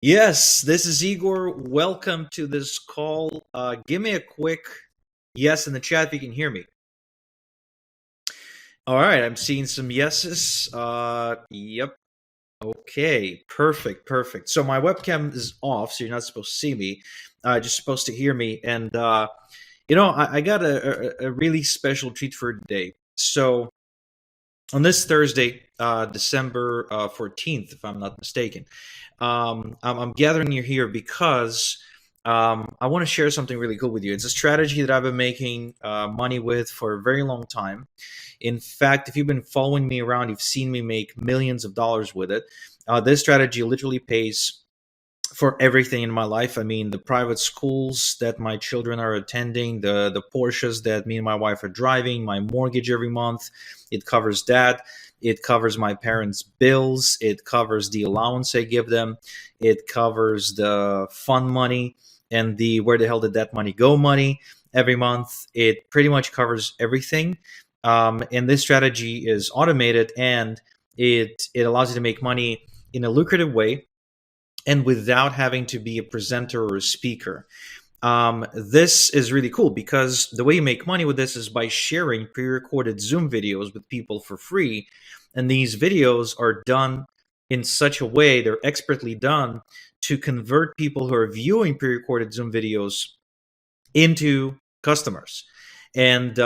Yes, this is Igor. Welcome to this call. Give me a quick yes in the chat if you can hear me. All right, I'm seeing some yeses. Yep. Okay, perfect, perfect. So my webcam is off, so you're not supposed to see me. Just supposed to hear me. And I got a really special treat for today. So on this Thursday, December 14th, if I'm not mistaken, I'm gathering you here because I want to share something really cool with you. It's a strategy that I've been making money with for a very long time. In fact, if you've been following me around, you've seen me make millions of dollars with it. This strategy literally pays for everything in my life. I mean, the private schools that my children are attending, the Porsches that me and my wife are driving, my mortgage every month, it covers that. It covers my parents' bills. It covers the allowance I give them. It covers the fund money and the where the hell did that money go money every month. It pretty much covers everything. And this strategy is automated, and it allows you to make money in a lucrative way and without having to be a presenter or a speaker. This is really cool because the way you make money with this is by sharing pre-recorded Zoom videos with people for free. And these videos are done in such a way, they're expertly done to convert people who are viewing pre-recorded Zoom videos into customers. And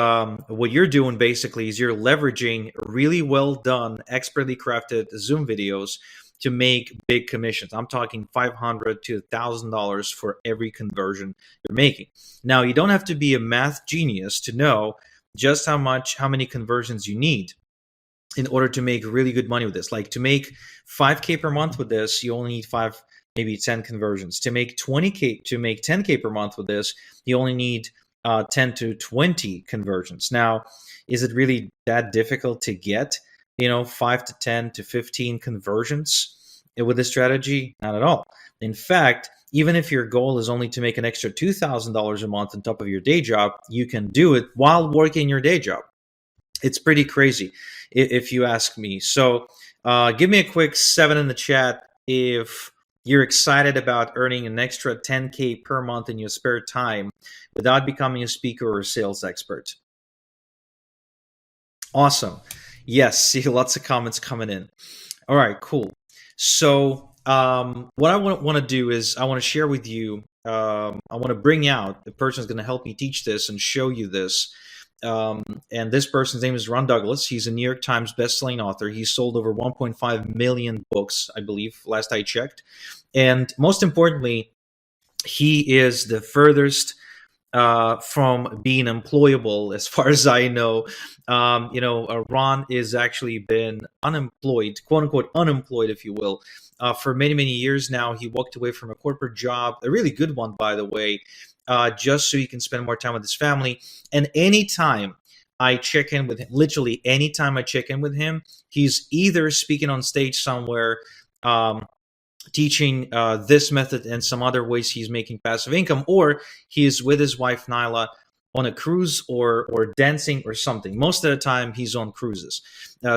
what you're doing basically is you're leveraging really well done, expertly crafted Zoom videos to make big commissions. I'm talking $500 to $1,000 for every conversion you're making. Now, you don't have to be a math genius to know just how many conversions you need in order to make really good money with this. Like to make 5K per month with this, you only need 5, maybe 10 conversions. To make 20K, to make 10K per month with this, you only need 10 to 20 conversions. Now, is it really that difficult to get 5 to 10 to 15 conversions with this strategy? Not at all. In fact, even if your goal is only to make an extra $2,000 a month on top of your day job, you can do it while working your day job. It's pretty crazy if you ask me. So give me a quick 7 in the chat if you're excited about earning an extra 10K per month in your spare time without becoming a speaker or a sales expert. Awesome. Yes, see lots of comments coming in. All right, cool. So what I want to do is I want to share with you, I want to bring out the person who's going to help me teach this and show you this. And this person's name is Ron Douglas. He's a New York Times bestselling author. He's sold over 1.5 million books, I believe, last I checked. And most importantly, he is the furthest from being employable, as far as I know. Ron has actually been unemployed, quote unquote, unemployed, if you will, for many, many years now. He walked away from a corporate job, a really good one, by the way, just so he can spend more time with his family. And anytime I check in with him, literally anytime I check in with him, he's either speaking on stage somewhere, teaching this method and some other ways he's making passive income, or he is with his wife Nyla on a cruise or dancing or something. Most of the time he's on cruises.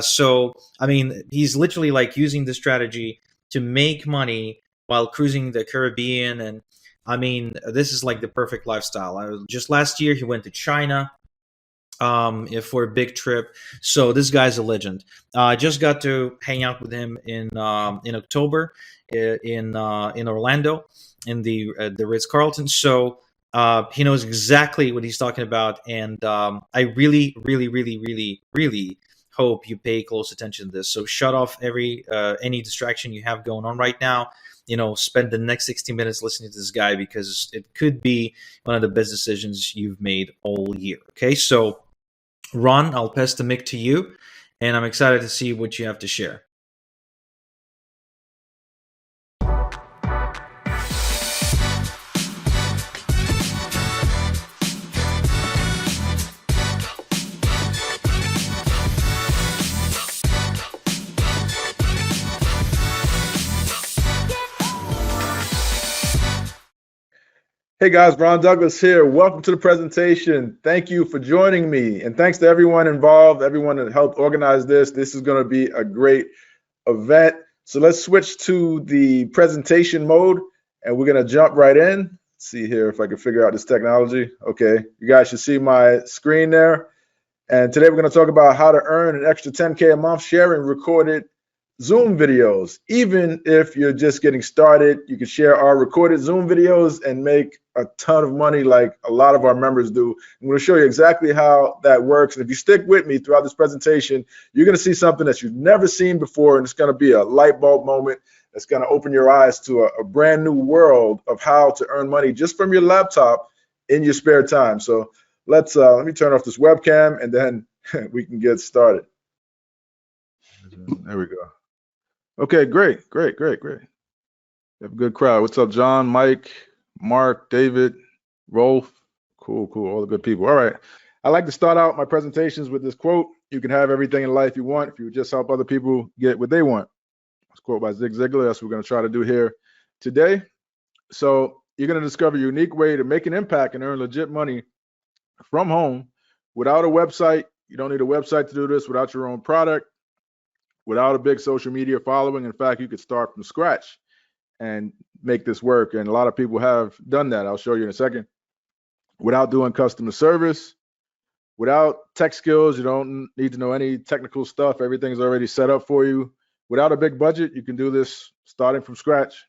So I mean, he's literally like using this strategy to make money while cruising the Caribbean. And I mean, this is like the perfect lifestyle. Just last year he went to China for a big trip. So this guy's a legend. I just got to hang out with him in October in Orlando in the Ritz-Carlton. So he knows exactly what he's talking about, and I really, really, really, really, really hope you pay close attention to this. So shut off any distraction you have going on right now. Spend the next 60 minutes listening to this guy, because it could be one of the best decisions you've made all year. Okay, so Ron, I'll pass the mic to you, and I'm excited to see what you have to share. Hey guys, Ron Douglas here. Welcome to the presentation. Thank you for joining me. And thanks to everyone involved, everyone that helped organize this. This is going to be a great event. So let's switch to the presentation mode, and we're going to jump right in. Let's see here if I can figure out this technology. Okay, you guys should see my screen there. And today we're going to talk about how to earn an extra 10K a month sharing recorded Zoom videos. Even if you're just getting started, you can share our recorded Zoom videos and make a ton of money like a lot of our members do. I'm going to show you exactly how that works. And if you stick with me throughout this presentation, you're going to see something that you've never seen before. And it's going to be a light bulb moment that's going to open your eyes to a brand new world of how to earn money just from your laptop in your spare time. So let me turn off this webcam and then we can get started. There we go. Okay, great. We have a good crowd. What's up, John, Mike, Mark, David, Rolf? Cool, all the good people. All right. I like to start out my presentations with this quote. You can have everything in life you want if you just help other people get what they want. It's a quote by Zig Ziglar. That's what we're going to try to do here today. So you're going to discover a unique way to make an impact and earn legit money from home without a website. You don't need a website to do this, without your own product, without a big social media following. In fact, you could start from scratch and make this work. And a lot of people have done that. I'll show you in a second. Without doing customer service, without tech skills, you don't need to know any technical stuff. Everything's already set up for you. Without a big budget, you can do this starting from scratch.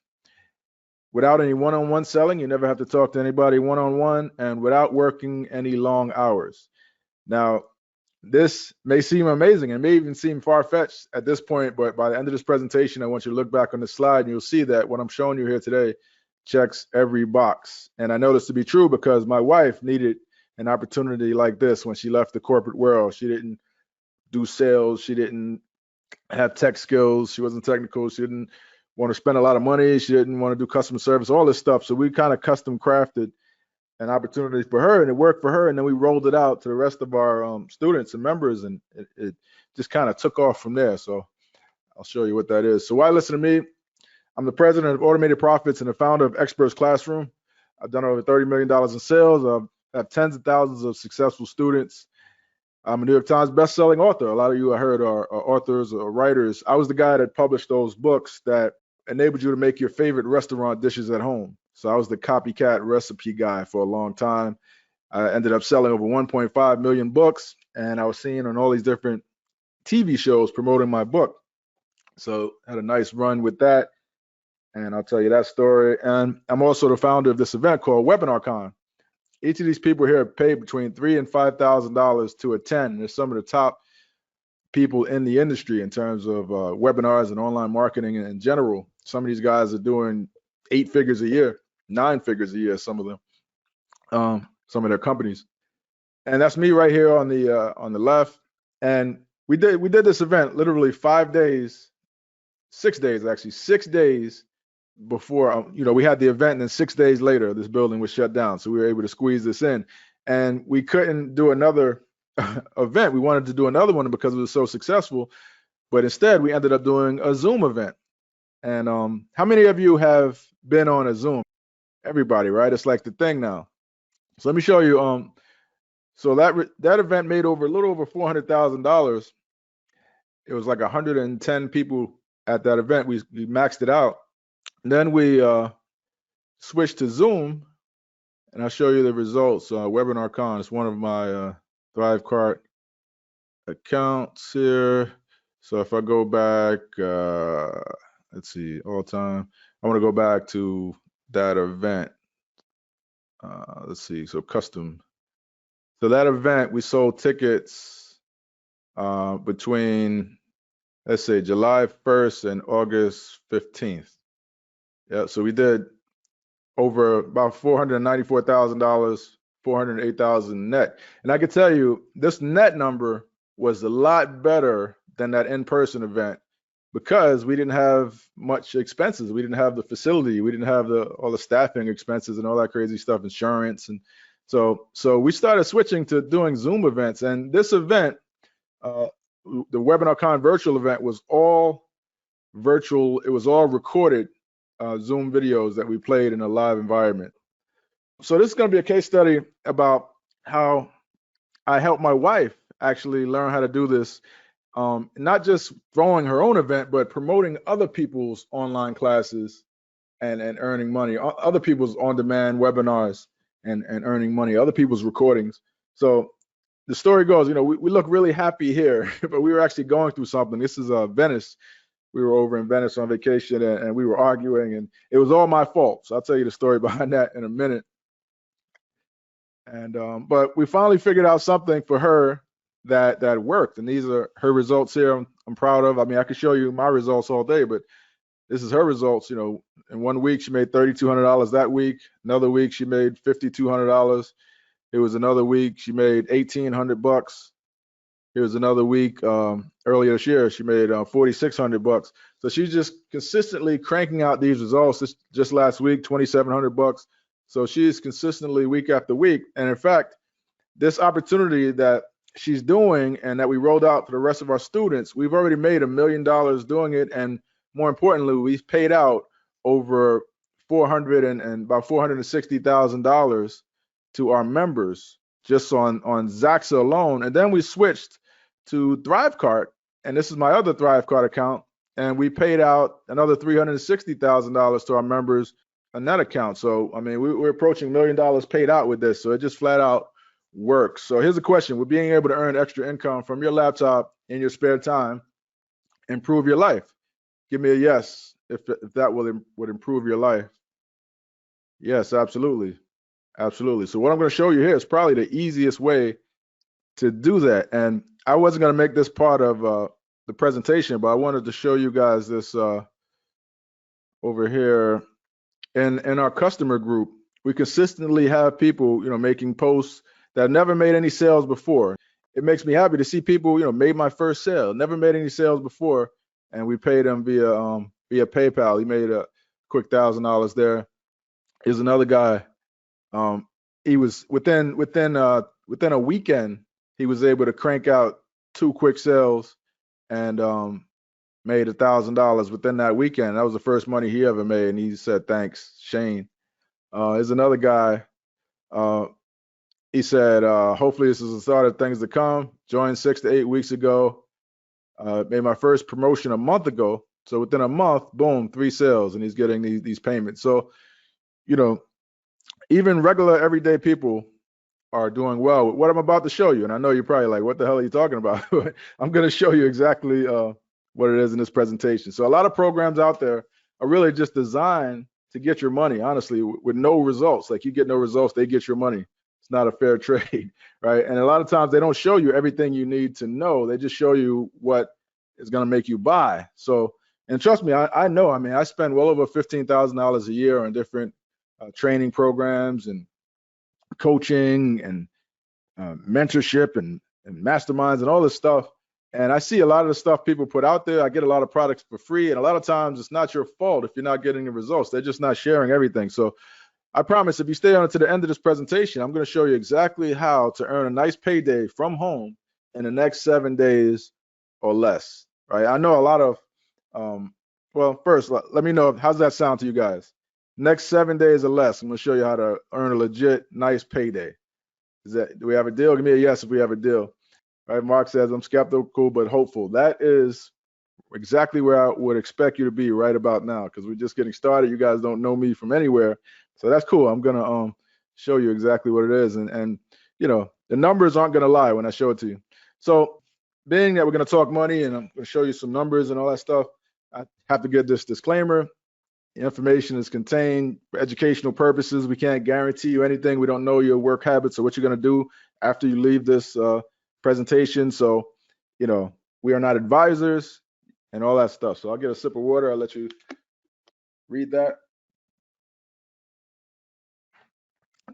Without any one-on-one selling, you never have to talk to anybody one-on-one, and without working any long hours. Now, this may seem amazing and may even seem far-fetched at this point, but by the end of this presentation, I want you to look back on the slide and you'll see that what I'm showing you here today checks every box. And I know this to be true because my wife needed an opportunity like this when she left the corporate world. She didn't do sales. She didn't have tech skills. She wasn't technical. She didn't want to spend a lot of money. She didn't want to do customer service, all this stuff. So we kind of custom crafted an opportunity for her, and it worked for her. And then we rolled it out to the rest of our students and members, and it just kind of took off from there. So I'll show you what that is. So why listen to me? I'm the president of Automated Profits and the founder of Experts Classroom. I've done over $30 million in sales. I have tens of thousands of successful students. I'm a New York Times best-selling author. A lot of you I heard are authors or writers. I was the guy that published those books that enabled you to make your favorite restaurant dishes at home. So I was the copycat recipe guy for a long time. I ended up selling over 1.5 million books, and I was seen on all these different TV shows promoting my book. So I had a nice run with that, and I'll tell you that story. And I'm also the founder of this event called WebinarCon. Each of these people here have paid between $3,000 and $5,000 to attend. And they're some of the top people in the industry in terms of webinars and online marketing in general. Some of these guys are doing 8 figures a year, 9 figures a year, some of them, some of their companies. And that's me right here on the left. And we did this event literally 5 days, 6 days actually, 6 days before, we had the event, and then 6 days later, this building was shut down. So we were able to squeeze this in, and we couldn't do another event. We wanted to do another one because it was so successful, but instead we ended up doing a Zoom event. And how many of you have been on a Zoom? Everybody, right? It's like the thing now. So let me show you. So that event made a little over $400,000. It was like 110 people at that event. We maxed it out. And then we switched to Zoom, and I'll show you the results. WebinarCon is one of my ThriveCart accounts here. So if I go back, let's see, all time. I want to go back to that event. Let's see, so custom. So that event, we sold tickets between, let's say, July 1st and August 15th. Yeah, so we did over about $494,000, $408,000 net. And I can tell you, this net number was a lot better than that in-person event because we didn't have much expenses. We didn't have the facility. We didn't have all the staffing expenses and all that crazy stuff, insurance. And so we started switching to doing Zoom events. And this event, the WebinarCon virtual event, was all virtual. It was all recorded Zoom videos that we played in a live environment. So this is going to be a case study about how I helped my wife actually learn how to do this not just throwing her own event, but promoting other people's online classes and earning money, other people's on-demand webinars and earning money, other people's recordings. So the story goes, we look really happy here, but we were actually going through something. This is Venice. We were over in Venice on vacation, and we were arguing, and it was all my fault. So I'll tell you the story behind that in a minute. And but we finally figured out something for her that worked, and these are her results here. I'm proud of. I mean, I could show you my results all day, but this is her results. In 1 week she made $3,200 that week. Another week she made $5,200. It was another week she made $1,800. Here was another week earlier this year she made $4,600. So she's just consistently cranking out these results. Just last week, $2,700. So she's consistently week after week. And in fact, this opportunity that she's doing and that we rolled out for the rest of our students, we've already made $1 million doing it. And more importantly, we've paid out over about $460,000 to our members just on Zaxa alone. And then we switched to ThriveCart, and this is my other ThriveCart account, and we paid out another $360,000 to our members on that account. So I mean, we're approaching $1 million paid out with this. So it just flat out works. So here's the question: would being able to earn extra income from your laptop in your spare time improve your life? Give me a yes if that would improve your life. Yes, absolutely. Absolutely. So what I'm going to show you here is probably the easiest way to do that. And I wasn't going to make this part of the presentation, but I wanted to show you guys this over here in our customer group. We consistently have people, making posts that never made any sales before. It makes me happy to see people, made my first sale, never made any sales before, and we paid them via PayPal. He made a quick $1,000 there. Here's another guy. He was within a weekend, he was able to crank out 2 quick sales and made $1,000 within that weekend. That was the first money he ever made, and he said, "Thanks, Shane." There's another guy. He said, "Hopefully this is the start of things to come. Joined 6 to 8 weeks ago. Made my first promotion a month ago. So within a month, boom, 3 sales, and he's getting these payments." So, even regular everyday people are doing well with what I'm about to show you. And I know you're probably like, what the hell are you talking about? I'm going to show you exactly what it is in this presentation. So a lot of programs out there are really just designed to get your money, honestly, with no results. Like, you get no results, they get your money. It's not a fair trade, right? And a lot of times they don't show you everything you need to know. They just show you what is going to make you buy. So, and trust me, I know, I mean, I spend well over $15,000 a year on different training programs and coaching and mentorship and masterminds and all this stuff. And I see a lot of the stuff people put out there. I get a lot of products for free, and a lot of times it's not your fault if you're not getting the results. They're just not sharing everything. So I promise, if you stay on it to the end of this presentation, I'm going to show you exactly how to earn a nice payday from home in the next 7 days or less, right? I know a lot of, well, first, let me know, how's that sound to you guys? Next 7 days or less, I'm going to show you how to earn a legit, nice payday. Do we have a deal? Give me a yes if we have a deal. All right, Mark says, I'm skeptical but hopeful. That is exactly where I would expect you to be right about now, because we're just getting started. You guys don't know me from anywhere. So that's cool. I'm going to show you exactly what it is. And the numbers aren't going to lie when I show it to you. So being that we're going to talk money and I'm going to show you some numbers and all that stuff, I have to get this disclaimer. The information is contained for educational purposes. We can't guarantee you anything. We don't know your work habits or what you're going to do after you leave this presentation. So, we are not advisors and all that stuff. So I'll get a sip of water. I'll let you read that.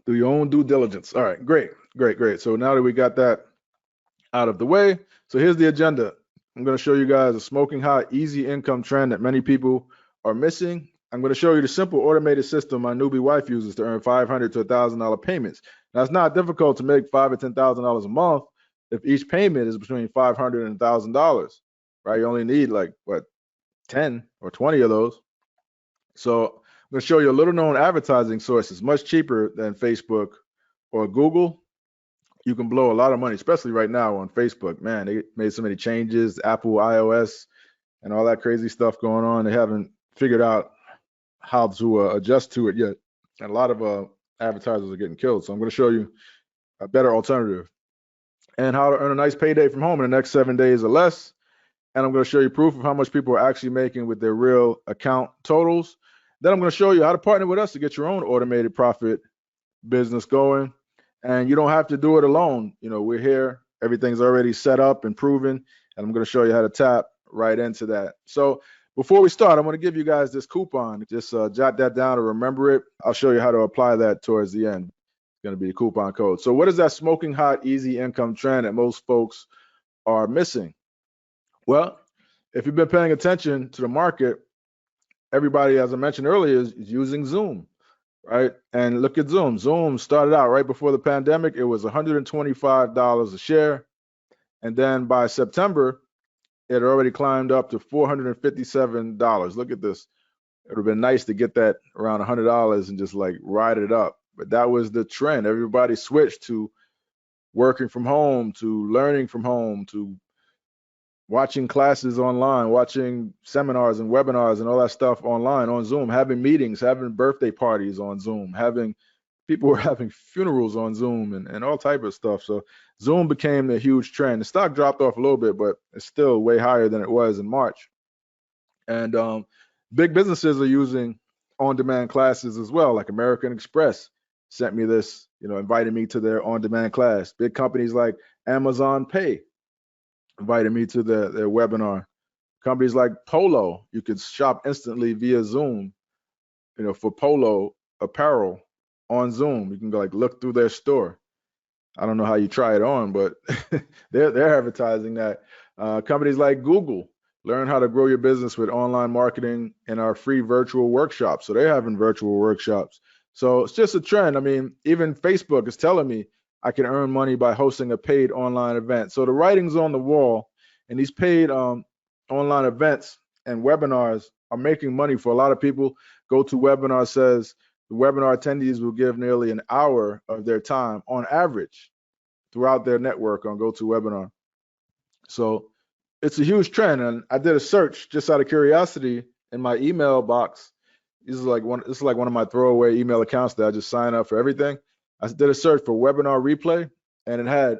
Do your own due diligence. All right, great. So now that we got that out of the way, so here's the agenda. I'm going to show you guys a smoking hot, easy income trend that many people are missing. I'm going to show you the simple automated system my newbie wife uses to earn $500 to $1,000 payments. Now, it's not difficult to make $5,000 or $10,000 a month if each payment is between $500 and $1,000, right? You only need 10 or 20 of those. So I'm going to show you a little known advertising sources, much cheaper than Facebook or Google, you can blow a lot of money, especially right now on Facebook. Man, they made so many changes, Apple, iOS, and all that crazy stuff going on. They haven't figured out how to adjust to it yet. And a lot of advertisers are getting killed. So I'm going to show you a better alternative and how to earn a nice payday from home in the next 7 days or less. And I'm going to show you proof of how much people are actually making with their real account totals. Then I'm going to show you how to partner with us to get your own automated profit business going. And you don't have to do it alone. You know, we're here. Everything's already set up and proven. And I'm going to show you how to tap right into that. So before we start, I'm going to give you guys this coupon. Just jot that down or remember it. I'll show you how to apply that towards the end. It's going to be a coupon code. So what is that smoking hot, easy income trend that most folks are missing? Well, if you've been paying attention to the market, everybody, as I mentioned earlier, is using Zoom, right? And look at Zoom. Zoom started out right before the pandemic. It was $125 a share. And then by September, it had already climbed up to $457. Look at this. It would have been nice to get that around $100 and just like ride it up. But that was the trend. Everybody switched to working from home, to learning from home, to watching classes online, watching seminars and webinars and all that stuff online on Zoom, having meetings, having birthday parties on Zoom, having people were having funerals on Zoom and all type of stuff. So Zoom became a huge trend. The stock dropped off a little bit, but it's still way higher than it was in March. And big businesses are using on-demand classes as well, like American Express sent me this, you know, invited me to their on-demand class. Big companies like Amazon Pay invited me to their webinar. Companies like Polo, you could shop instantly via Zoom, you know, for Polo apparel on Zoom. You can go like look through their store. I don't know how you try it on, but they're advertising that. Companies like Google, learn how to grow your business with online marketing in our free virtual workshops. So they're having virtual workshops. So it's just a trend. I mean, even Facebook is telling me I can earn money by hosting a paid online event. So the writing's on the wall, and these paid online events and webinars are making money for a lot of people. GoToWebinar says the webinar attendees will give nearly an hour of their time on average throughout their network on GoToWebinar. So it's a huge trend, and I did a search just out of curiosity in my email box. This is like one of my throwaway email accounts that I just sign up for everything. I did a search for webinar replay, and it had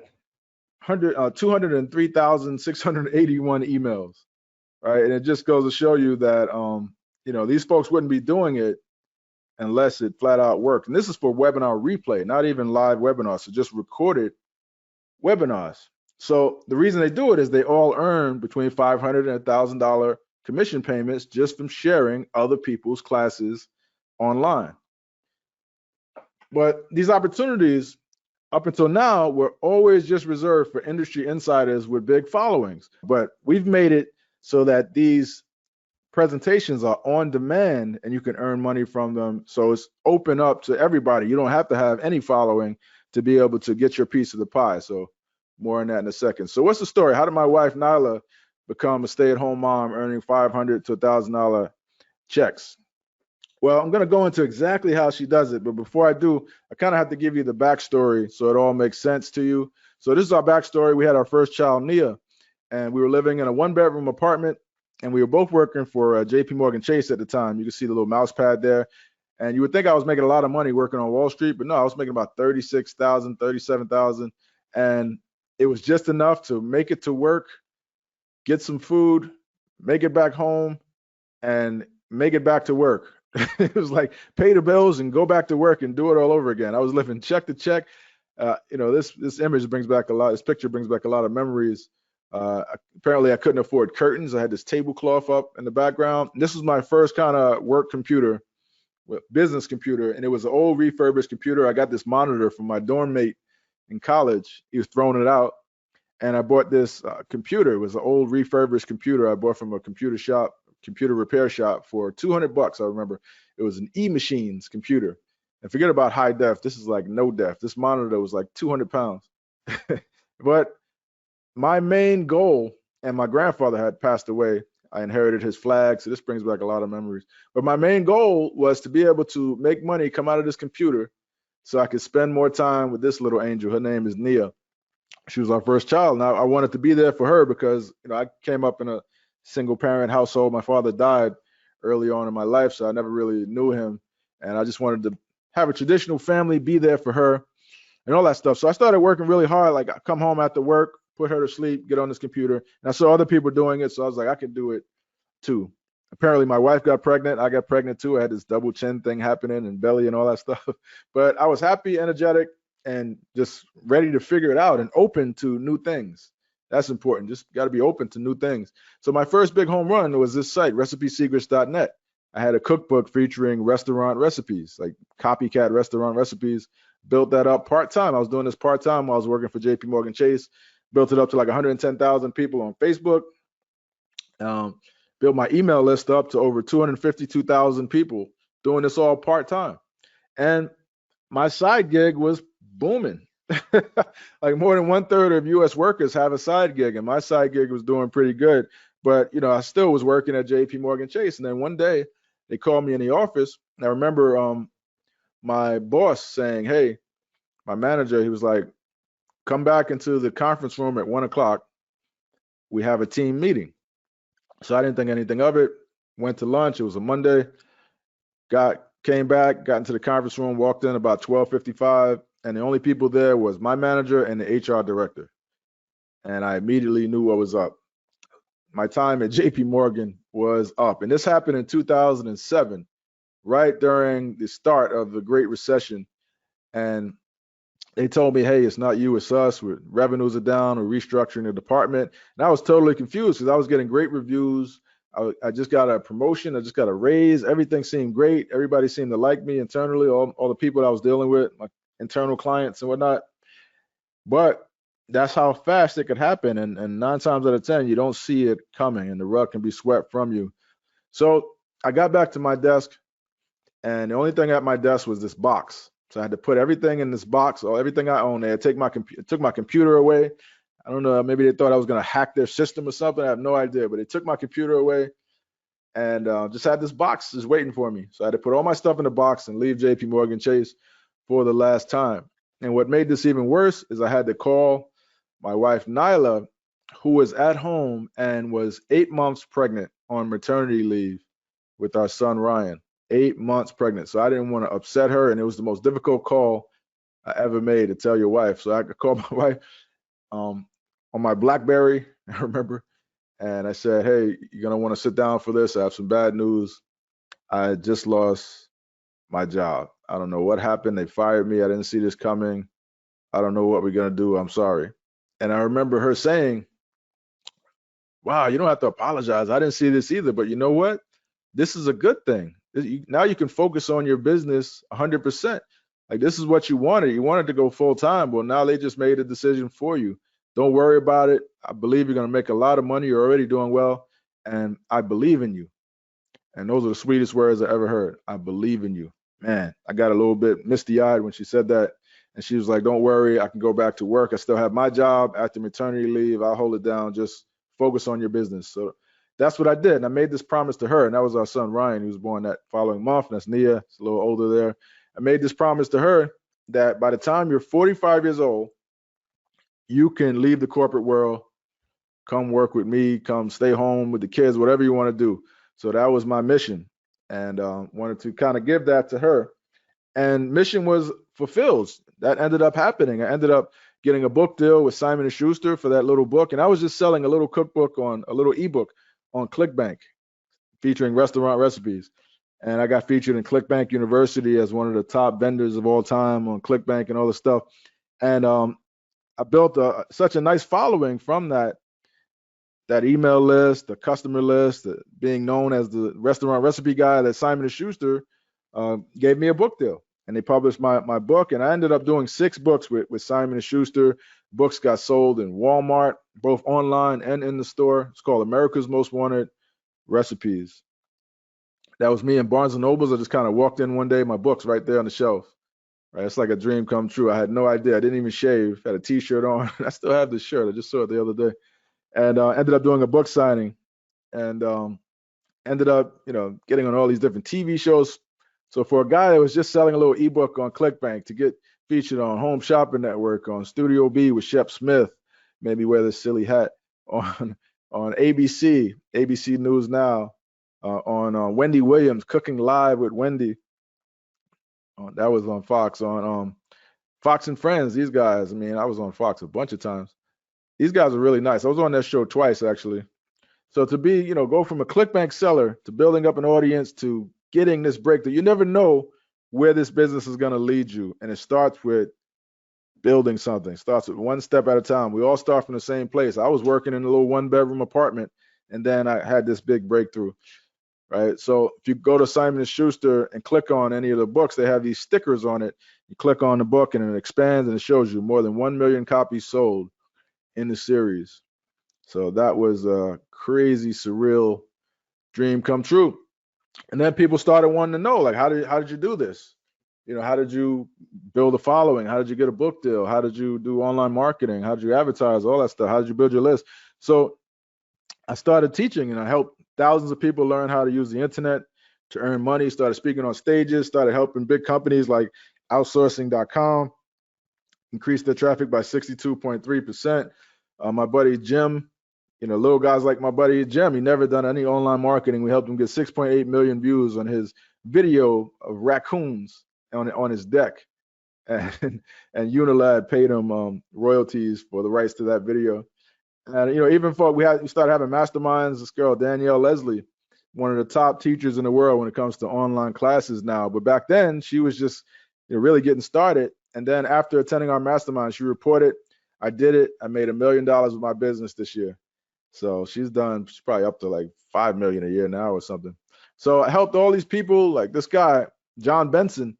203,681 emails, right? And it just goes to show you that you know, these folks wouldn't be doing it unless it flat out worked. And this is for webinar replay, not even live webinars, so just recorded webinars. So the reason they do it is they all earn between $500 and $1,000 commission payments just from sharing other people's classes online. But these opportunities up until now were always just reserved for industry insiders with big followings. But we've made it so that these presentations are on demand and you can earn money from them. So it's open up to everybody. You don't have to have any following to be able to get your piece of the pie. So more on that in a second. So what's the story? How did my wife Nyla become a stay-at-home mom earning $500 to $1,000 checks? Well, I'm going to go into exactly how she does it. But before I do, I kind of have to give you the backstory so it all makes sense to you. So this is our backstory. We had our first child, Nia, and we were living in a one-bedroom apartment, and we were both working for JP Morgan Chase at the time. You can see the little mouse pad there. And you would think I was making a lot of money working on Wall Street, but no, I was making about $36,000, $37,000. And it was just enough to make it to work, get some food, make it back home, and make it back to work. It was like pay the bills and go back to work and do it all over again. I was living check to check. You know, this image brings back a lot. This picture brings back a lot of memories. Apparently, I couldn't afford curtains. I had this tablecloth up in the background. This was my first kind of work computer, business computer, and it was an old refurbished computer. I got this monitor from my dorm mate in college. He was throwing it out, and I bought this computer. It was an old refurbished computer I bought from a computer repair shop for $200. I remember it was an E-Machines computer. And forget about high def. This is like no def. This monitor was like 200 pounds. But my main goal, and my grandfather had passed away. I inherited his flag, so this brings back a lot of memories. But my main goal was to be able to make money come out of this computer so I could spend more time with this little angel. Her name is Nia. She was our first child. Now I wanted to be there for her because, you know, I came up in a single parent household. My father died early on in my life, so I never really knew him. And I just wanted to have a traditional family, be there for her and all that stuff. So I started working really hard. Like I come home after work, put her to sleep, get on this computer. And I saw other people doing it. So I was like, I can do it too. Apparently my wife got pregnant. I got pregnant too. I had this double chin thing happening and belly and all that stuff. But I was happy, energetic, and just ready to figure it out and open to new things. That's important. Just got to be open to new things. So my first big home run was this site, recipesecrets.net. I had a cookbook featuring restaurant recipes, like copycat restaurant recipes. Built that up part-time. I was doing this part-time while I was working for JP Morgan Chase. Built it up to like 110,000 people on Facebook. Built my email list up to over 252,000 people, doing this all part-time. And my side gig was booming. Like more than 1/3 of US workers have a side gig, and my side gig was doing pretty good. But you know, I still was working at JP Morgan Chase. And then one day they called me in the office. And I remember my boss saying, hey, my manager, he was like, come back into the conference room at 1 o'clock. We have a team meeting. So I didn't think anything of it. Went to lunch. It was a Monday. Came back, got into the conference room, walked in about 12:55, and the only people there was my manager and the HR director. And I immediately knew what was up. My time at JP Morgan was up. And this happened in 2007, right during the start of the Great Recession. And they told me, hey, it's not you, it's us. Revenues are down, we're restructuring the department. And I was totally confused because I was getting great reviews. I just got a promotion. I just got a raise. Everything seemed great. Everybody seemed to like me internally, all the people that I was dealing with, my internal clients and whatnot. But that's how fast it could happen. And 9 times out of 10, you don't see it coming and the rug can be swept from you. So I got back to my desk, and the only thing at my desk was this box. So I had to put everything in this box, or everything I own. They took my computer away. I don't know, maybe they thought I was going to hack their system or something. I have no idea, but they took my computer away and just had this box just waiting for me. So I had to put all my stuff in the box and leave JP Morgan Chase for the last time. And what made this even worse is I had to call my wife, Nyla, who was at home and was 8 months pregnant on maternity leave with our son, Ryan. 8 months pregnant. So I didn't want to upset her. And it was the most difficult call I ever made to tell your wife. So I could call my wife on my BlackBerry, I remember. And I said, hey, you're going to want to sit down for this. I have some bad news. I just lost my job. I don't know what happened. They fired me. I didn't see this coming. I don't know what we're going to do. I'm sorry. And I remember her saying, wow, you don't have to apologize. I didn't see this either. But you know what? This is a good thing. Now you can focus on your business 100%. Like, this is what you wanted. You wanted to go full time. Well, now they just made a decision for you. Don't worry about it. I believe you're going to make a lot of money. You're already doing well. And I believe in you. And those are the sweetest words I ever heard. I believe in you. Man, I got a little bit misty-eyed when she said that. And she was like, don't worry. I can go back to work. I still have my job after maternity leave. I'll hold it down. Just focus on your business. So that's what I did. And I made this promise to her. And that was our son, Ryan. He was born that following month. That's Nia. It's a little older there. I made this promise to her that by the time you're 45 years old, you can leave the corporate world, come work with me, come stay home with the kids, whatever you want to do. So that was my mission, and wanted to kind of give that to her. And mission was fulfilled. That ended up happening. I ended up getting a book deal with Simon & Schuster for that little book. And I was just selling a little cookbook on a little ebook on ClickBank featuring restaurant recipes. And I got featured in ClickBank University as one of the top vendors of all time on ClickBank and all this stuff. And I built such a nice following from that email list, the customer list, being known as the restaurant recipe guy, that Simon & Schuster gave me a book deal. And they published my book. And I ended up doing 6 books with Simon & Schuster. Books got sold in Walmart, both online and in the store. It's called America's Most Wanted Recipes. That was me in Barnes & Nobles. I just kind of walked in one day, my book's right there on the shelf. Right, it's like a dream come true. I had no idea. I didn't even shave. Had a T-shirt on. I still have this shirt. I just saw it the other day. And ended up doing a book signing, and ended up, getting on all these different TV shows, So for a guy that was just selling a little ebook on ClickBank to get featured on Home Shopping Network, on Studio B with Shep Smith, maybe wear this silly hat, on ABC News Now, on Wendy Williams, Cooking Live with Wendy. That was on Fox, on Fox and Friends. These guys, I mean, I was on Fox a bunch of times. These guys are really nice. I was on that show twice, actually. So to be, go from a ClickBank seller to building up an audience to getting this breakthrough, you never know where this business is going to lead you. And it starts with building something. Starts with one step at a time. We all start from the same place. I was working in a little 1-bedroom apartment, and then I had this big breakthrough. Right. So if you go to Simon & Schuster and click on any of the books, they have these stickers on it. You click on the book and it expands and it shows you more than 1 million copies sold in the series. So that was a crazy, surreal dream come true. And then people started wanting to know, like, how did you do this? How did you build a following? How did you get a book deal? How did you do online marketing? How did you advertise? All that stuff. How did you build your list? So I started teaching, and I helped thousands of people learn how to use the internet to earn money, started speaking on stages, started helping big companies like outsourcing.com increase their traffic by 62.3%. My buddy Jim, little guys like my buddy Jim, he never done any online marketing. We helped him get 6.8 million views on his video of raccoons on his deck. And Unilad paid him royalties for the rights to that video. And even for we started having masterminds. This girl Danielle Leslie, one of the top teachers in the world when it comes to online classes now. But back then she was just really getting started. And then after attending our mastermind, she reported, "I did it. I made $1 million with my business this year." So she's probably up to like 5 million a year now or something. So I helped all these people, like this guy John Benson.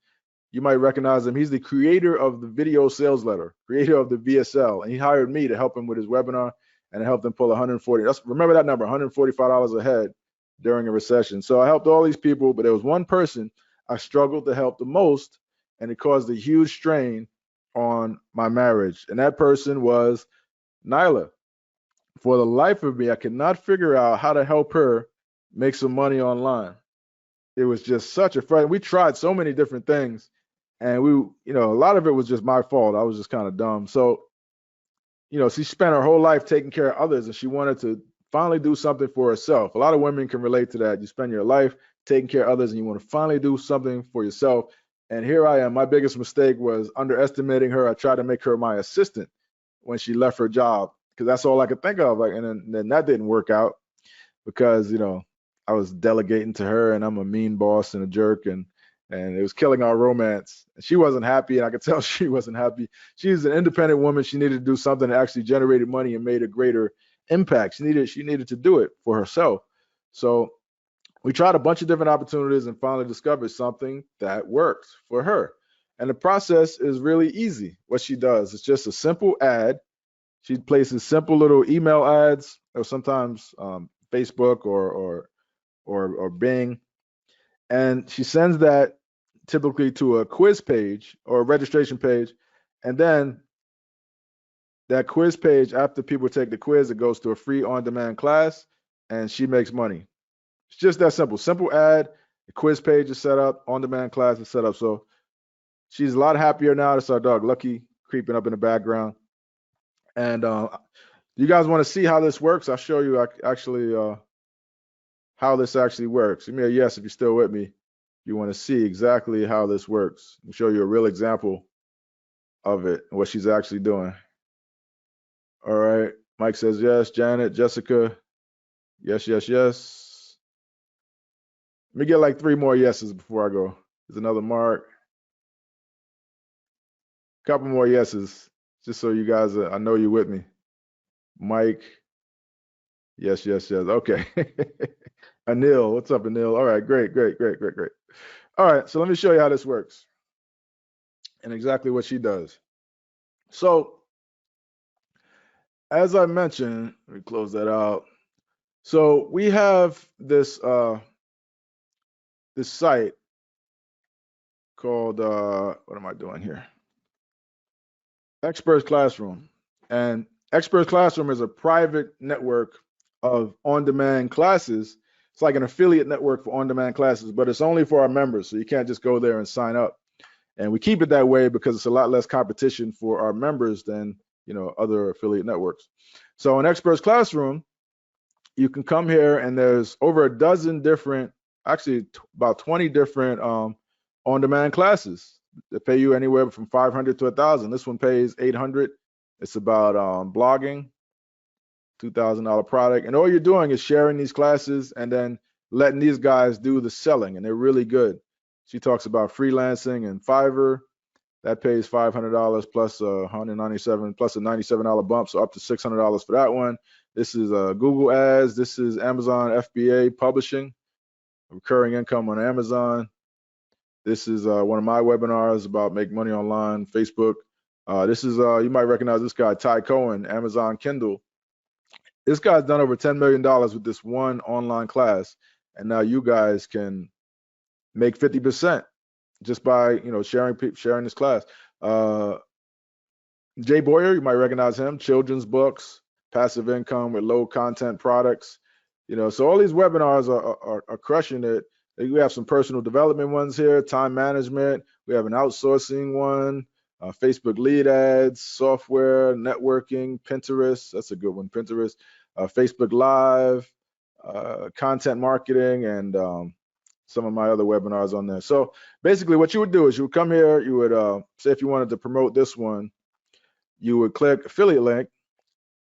You might recognize him. He's the creator of the video sales letter, creator of the VSL, and he hired me to help him with his webinar. And I helped them pull 140. Remember that number, $145 a head during a recession. So I helped all these people, but there was one person I struggled to help the most, and it caused a huge strain on my marriage. And that person was Nyla. For the life of me, I could not figure out how to help her make some money online. It was just such a fright. We tried so many different things, and a lot of it was just my fault. I was just kind of dumb. So she spent her whole life taking care of others, and she wanted to finally do something for herself. A lot of women can relate to that. You spend your life taking care of others, and you want to finally do something for yourself. And here I am. My biggest mistake was underestimating her. I tried to make her my assistant when she left her job, because that's all I could think of. And then that didn't work out because I was delegating to her, and I'm a mean boss and a jerk, and it was killing our romance. She wasn't happy, and I could tell she wasn't happy. She's an independent woman. She needed to do something that actually generated money and made a greater impact. She needed to do it for herself. So we tried a bunch of different opportunities and finally discovered something that worked for her. And the process is really easy. What she does is just a simple ad. She places simple little email ads, or sometimes Facebook or Bing, and she sends that typically to a quiz page or a registration page, and then that quiz page, after people take the quiz, it goes to a free on-demand class, and she makes money. It's just that simple. Simple ad, the quiz page is set up, on-demand class is set up. So she's a lot happier now. That's our dog Lucky creeping up in the background. And you guys want to see how this works? I'll show you actually how this actually works. Give me a yes if you're still with me. You want to see exactly how this works. I'll show you a real example of it, what she's actually doing. All right. Mike says yes. Janet, Jessica, yes, yes, yes. Let me get like 3 more yeses before I go. There's another Mark. Couple more yeses, just so you guys, I know you're with me. Mike, yes, yes, yes. Okay. Anil, what's up, Anil? All right, great. All right, so let me show you how this works and exactly what she does. So, as I mentioned, let me close that out. So we have this this site called what am I doing here? Experts Classroom. And Experts Classroom is a private network of on-demand classes It's like an affiliate network for on-demand classes, but it's only for our members. So you can't just go there and sign up. And we keep it that way because it's a lot less competition for our members than, other affiliate networks. So in Experts Classroom, you can come here and there's over a dozen different, actually about 20 different on-demand classes that pay you anywhere from $500 to $1,000. This one pays $800. It's about blogging, $2,000 product. And all you're doing is sharing these classes and then letting these guys do the selling, and they're really good. She talks about freelancing and Fiverr. That pays $500 plus $197 plus a $97 bump, so up to $600 for that one. This is Google Ads. This is Amazon FBA publishing, recurring income on Amazon. This is one of my webinars about make money online, Facebook. This is, you might recognize this guy, Ty Cohen, Amazon Kindle. This guy's done over $10 million with this one online class, and now you guys can make 50% just by sharing this class. Jay Boyer, you might recognize him, children's books, passive income with low content products. So all these webinars are crushing it. We have some personal development ones here, time management. We have an outsourcing one, Facebook lead ads, software, networking, Pinterest. That's a good one, Pinterest. Facebook Live, content marketing, and some of my other webinars on there. So basically what you would do is you would come here, you would say if you wanted to promote this one, you would click affiliate link.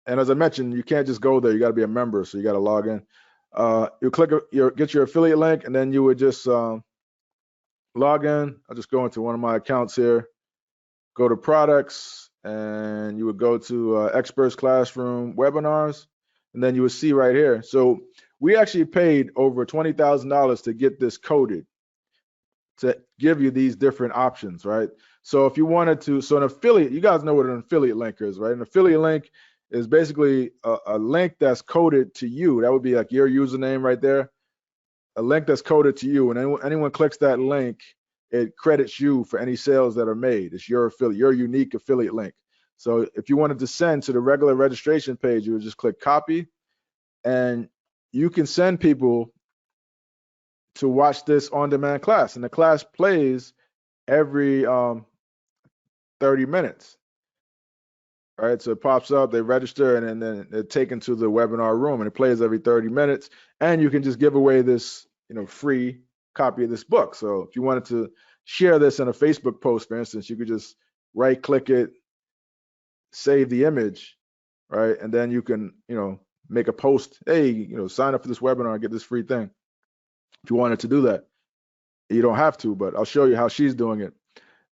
And as I mentioned, you can't just go there. You got to be a member, so you got to log in. You click get your affiliate link, and then you would just log in. I'll just go into one of my accounts here, go to products, and you would go to Experts Classroom webinars, and then you would see right here. So we actually paid over $20,000 to get this coded to give you these different options, right? So if you wanted to, so an affiliate, you guys know what an affiliate link is, right? An affiliate link is basically a link that's coded to you. That would be like your username right there. A link that's coded to you, and anyone clicks that link, it credits you for any sales that are made. It's your affiliate, your unique affiliate link. So if you wanted to send to the regular registration page, you would just click copy, and you can send people to watch this on-demand class, and the class plays every 30 minutes. All right, so it pops up, they register, and then they're taken to the webinar room, and it plays every 30 minutes. And you can just give away this, free copy of this book. So if you wanted to share this in a Facebook post, for instance, you could just right-click it, save the image, right, and then you can, make a post. Hey, sign up for this webinar and get this free thing. If you wanted to do that, you don't have to, but I'll show you how she's doing it.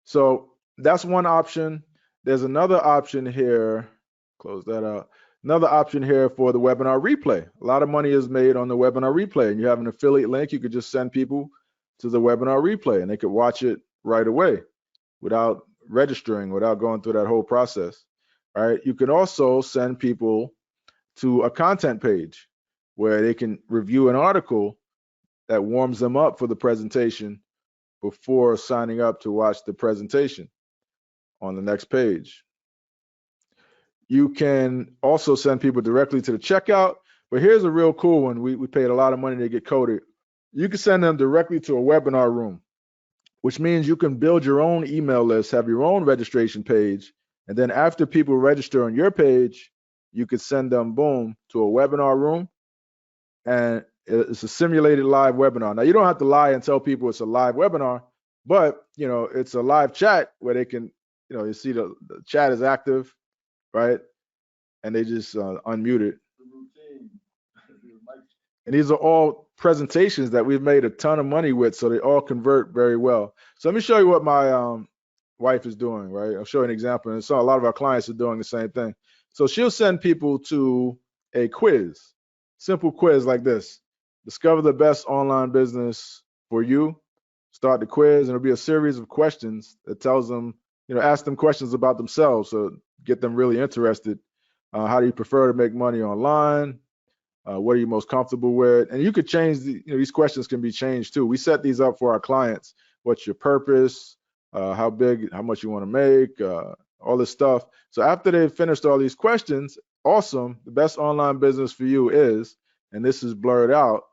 So that's one option. There's another option here, close that out. Another option here for the webinar replay. A lot of money is made on the webinar replay, and you have an affiliate link. You could just send people to the webinar replay, and they could watch it right away without registering, without going through that whole process. All right. You can also send people to a content page where they can review an article that warms them up for the presentation before signing up to watch the presentation on the next page. You can also send people directly to the checkout, but here's a real cool one. We paid a lot of money to get coded. You can send them directly to a webinar room, which means you can build your own email list, have your own registration page, and then after people register on your page, you could send them, boom, to a webinar room, and it's a simulated live webinar. Now, you don't have to lie and tell people it's a live webinar, but, it's a live chat where they can, you see the chat is active, right? And they just unmute it. And these are all presentations that we've made a ton of money with, so they all convert very well. So let me show you what my wife is doing, right? I'll show you an example. And so a lot of our clients are doing the same thing. So she'll send people to a quiz, simple quiz like this. Discover the best online business for you. Start the quiz, and it'll be a series of questions that tells them, ask them questions about themselves, so get them really interested. How do you prefer to make money online? What are you most comfortable with? And you could change these questions can be changed too. We set these up for our clients. What's your purpose? How big, how much you want to make, all this stuff. So after they've finished all these questions, awesome, the best online business for you is, and this is blurred out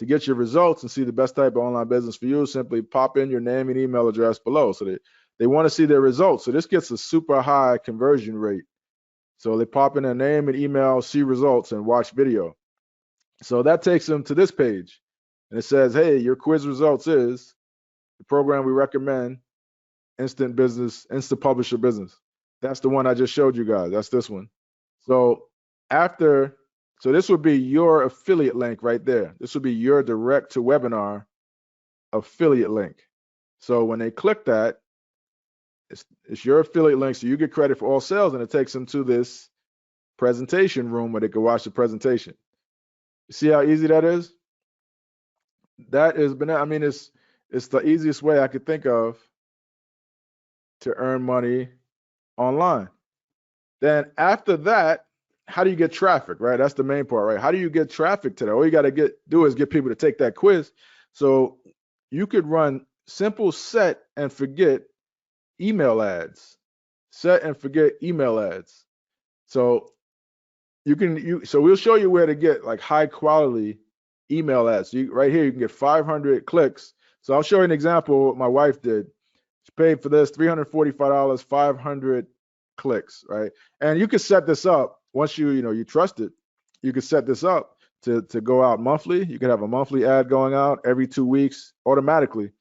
To get your results and see the best type of online business for you, simply pop in your name and email address below. So they want to see their results. So this gets a super high conversion rate. So they pop in their name and email, see results, and watch video. So that takes them to this page. And it says, hey, your quiz results is the program we recommend, Instant Publisher Business. That's the one I just showed you guys. That's this one. So this would be your affiliate link right there. This would be your direct to webinar affiliate link. So when they click that, it's your affiliate link, so you get credit for all sales, and it takes them to this presentation room where they can watch the presentation. You see how easy that is? That is, I mean, it's the easiest way I could think of to earn money online. Then after that, how do you get traffic, right? That's the main part, right? How do you get traffic to that? All you got to do is get people to take that quiz. So you could run simple set and forget email ads. Set and forget email ads. So so we'll show you where to get like high quality email ads. So right here, you can get 500 clicks. So I'll show you an example of what my wife did. She paid for this $345, 500 clicks, right? And you can set this up once you trust it. You can set this up to go out monthly. You can have a monthly ad going out every 2 weeks automatically.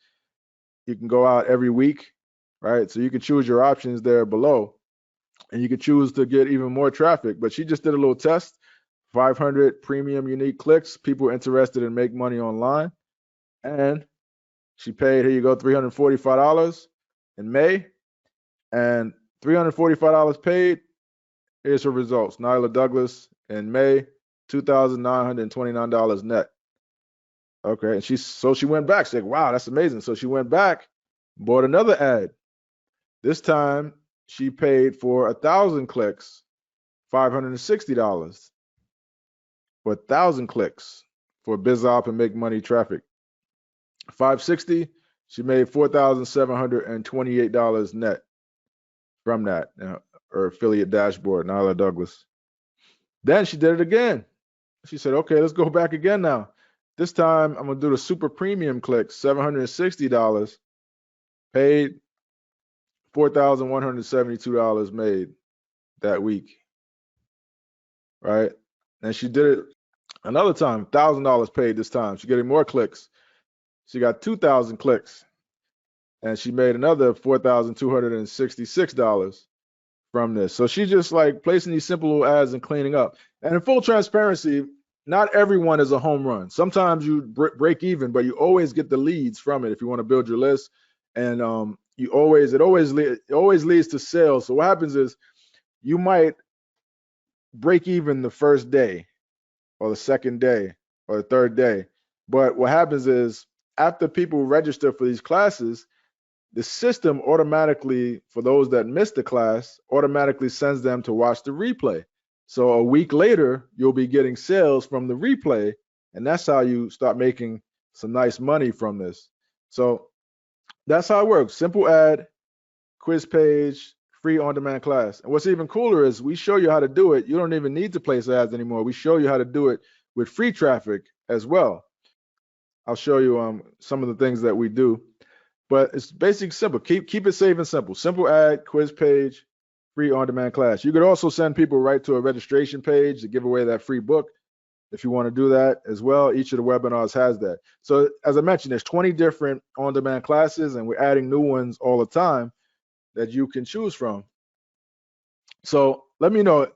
You can go out every week, right? So you can choose your options there below, and you can choose to get even more traffic. But she just did a little test, 500 premium unique clicks, people interested in make money online, and she paid, here you go, $345 in May, and $345 paid. Here's her results. Nyla Douglas in May, $2,929 net. Okay, and she went back. She's like, wow, that's amazing. So she went back, bought another ad. This time she paid for 1,000 clicks, $560 for 1,000 clicks for BizOp and make money traffic. 560, she made $4,728 net from that, her affiliate dashboard, Nyla Douglas. Then she did it again. She said, okay, let's go back again now. This time I'm gonna do the super premium clicks, $760 paid, $4,172 made that week, right? And she did it another time, $1,000 paid this time. She's getting more clicks. She got 2,000 clicks, and she made another $4,266 from this. So she's just like placing these simple little ads and cleaning up. And in full transparency, not everyone is a home run. Sometimes you break even, but you always get the leads from it if you want to build your list. And it always leads to sales. So what happens is you might break even the first day or the second day or the third day. But what happens is after people register for these classes, the system automatically, for those that missed the class, automatically sends them to watch the replay. So a week later, you'll be getting sales from the replay, and that's how you start making some nice money from this. So that's how it works. Simple ad, quiz page, free on-demand class. And what's even cooler is we show you how to do it. You don't even need to place ads anymore. We show you how to do it with free traffic as well. I'll show you some of the things that we do. But it's basically simple. Keep it safe and simple. Simple ad, quiz page, free on-demand class. You could also send people right to a registration page to give away that free book if you want to do that as well. Each of the webinars has that. So as I mentioned, there's 20 different on-demand classes, and we're adding new ones all the time that you can choose from. So let me know,